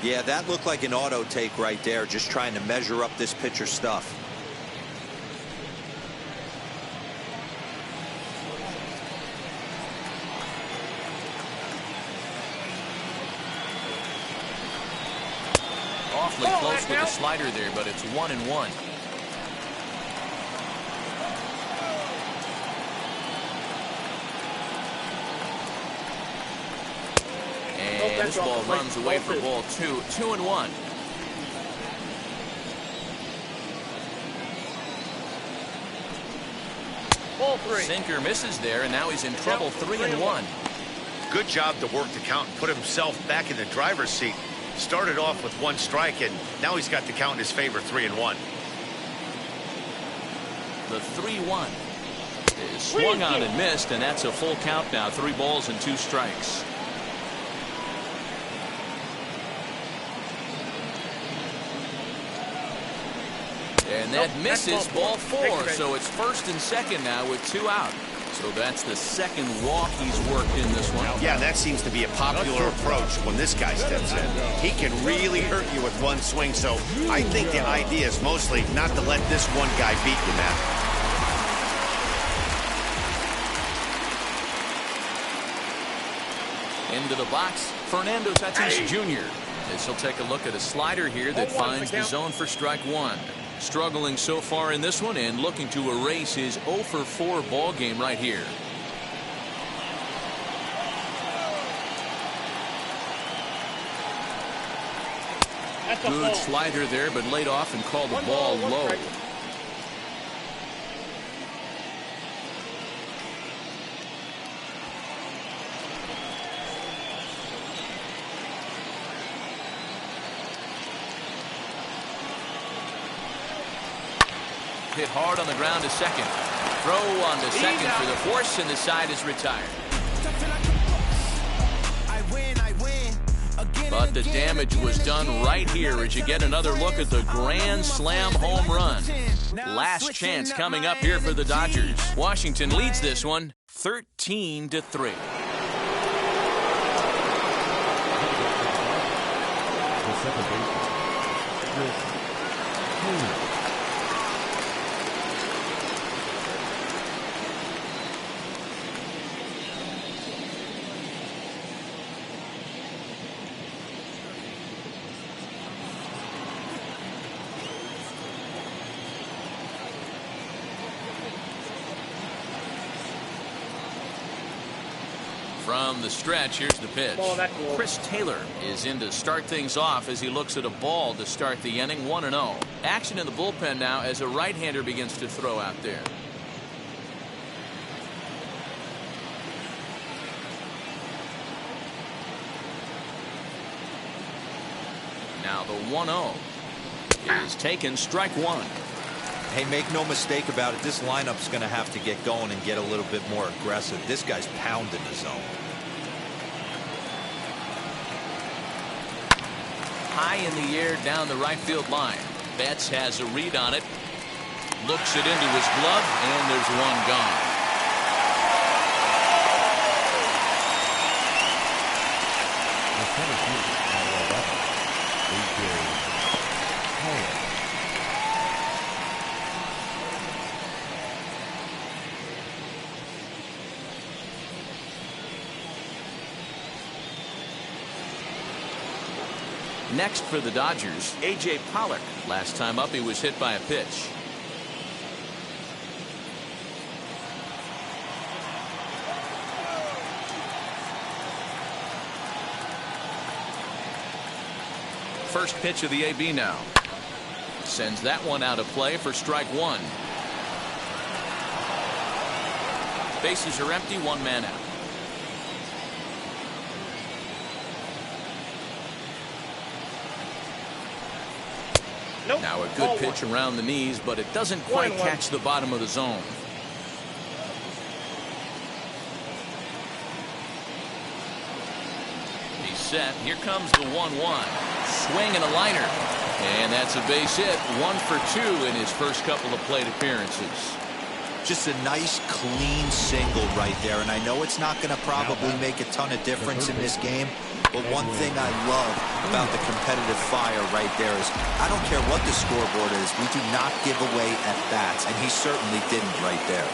Yeah, that looked like an auto take right there, just trying to measure up this pitcher's stuff. Awfully close with the slider there, but it's 1-1. And this ball runs away for ball 2. 2-1. Ball 3. Sinker misses there, and now he's in trouble. 3-1. Good job to work the count and put himself back in the driver's seat. Started off with 1 strike, and now he's got the count in his favor, 3-1. The 3-1 is swung on and missed, and that's a full count now. 3 balls and 2 strikes. And that misses ball 4, so it's 1st and 2nd now with 2 out. So that's the 2nd walk he's worked in this one. Yeah, that seems to be a popular approach when this guy steps in. He can really hurt you with 1 swing, so I think the idea is mostly not to let this one guy beat you, Matt. Into the box, Fernando Tatis Jr. This will take a look at a slider here that finds the zone for strike 1. Struggling so far in this one and looking to erase his 0-for-4 ball game right here. Good slider there, but laid off and called the ball low. Hit hard on the ground to second. Throw on to second for the force, and the side is retired. But the damage was done right here as you get another look at the grand slam home run. Last chance coming up here for the Dodgers. Washington leads this one 13-3. From the stretch, here's the pitch. Chris Taylor is in to start things off as he looks at a ball to start the inning. 1-0. Action in the bullpen now as a right-hander begins to throw out there. Now the 1-0 is taken, strike 1. Hey, make no mistake about it, this lineup's going to have to get going and get a little bit more aggressive. This guy's pounding the zone. High in the air down the right field line. Betts has a read on it. Looks it into his glove, and there's one gone. Next for the Dodgers, A.J. Pollock. Last time up, he was hit by a pitch. First pitch of the AB now. Sends that one out of play for strike 1. Bases are empty, 1 man out. Nope. Now a good pitch around the knees, but it doesn't quite catch the bottom of the zone. He's set. Here comes the 1-1. Swing and a liner. And that's a base hit. 1 for 2 in his first couple of plate appearances. Just a nice, clean single right there. And I know it's not going to probably make a ton of difference in this game, but one thing I love about the competitive fire right there is I don't care what the scoreboard is. We do not give away at bats, and he certainly didn't right there.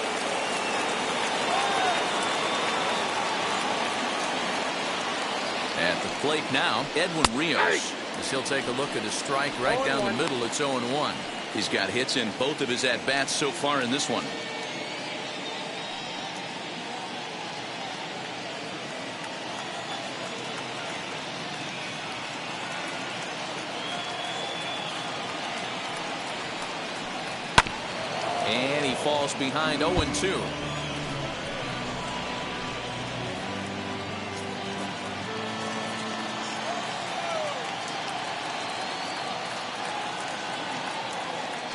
At the plate now, Edwin Rios. As he'll take a look at a strike right down the middle. It's 0-1. He's got hits in both of his at-bats so far in this one. And he falls behind 0-2.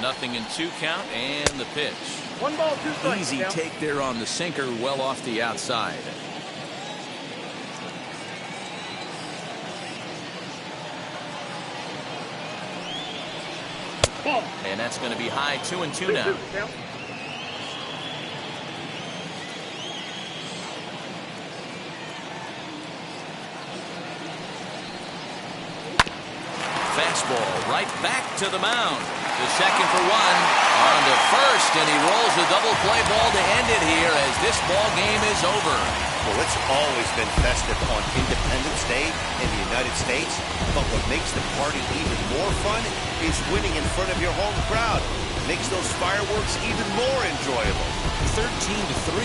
Nothing in 2 count, and the pitch. 1 ball, 2 strikes. Easy take there on the sinker, well off the outside. Ball. And that's going to be high. 2-2 now. Fastball right back to the mound. The second for 1. On to first, and he rolls the double play ball to end it here as this ball game is over. Well, it's always been festive on Independence Day in the United States, but what makes the party even more fun is winning in front of your home crowd. Makes those fireworks even more enjoyable. 13-3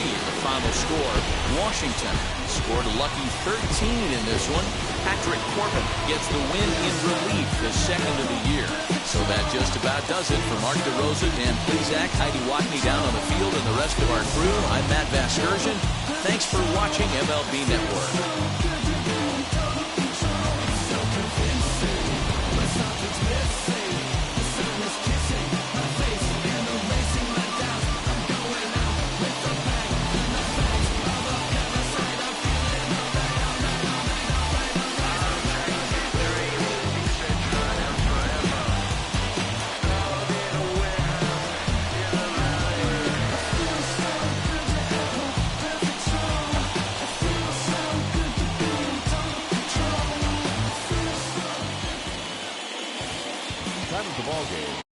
is the final score. Washington scored a lucky 13 in this one. Patrick Corbin gets the win in relief, the second of the year. So that just about does it for Mark DeRosa, Dan Plesac, Heidi Watney down on the field, and the rest of our crew. I'm Matt Vasgersian. Thanks for watching MLB Network. That is the ball game.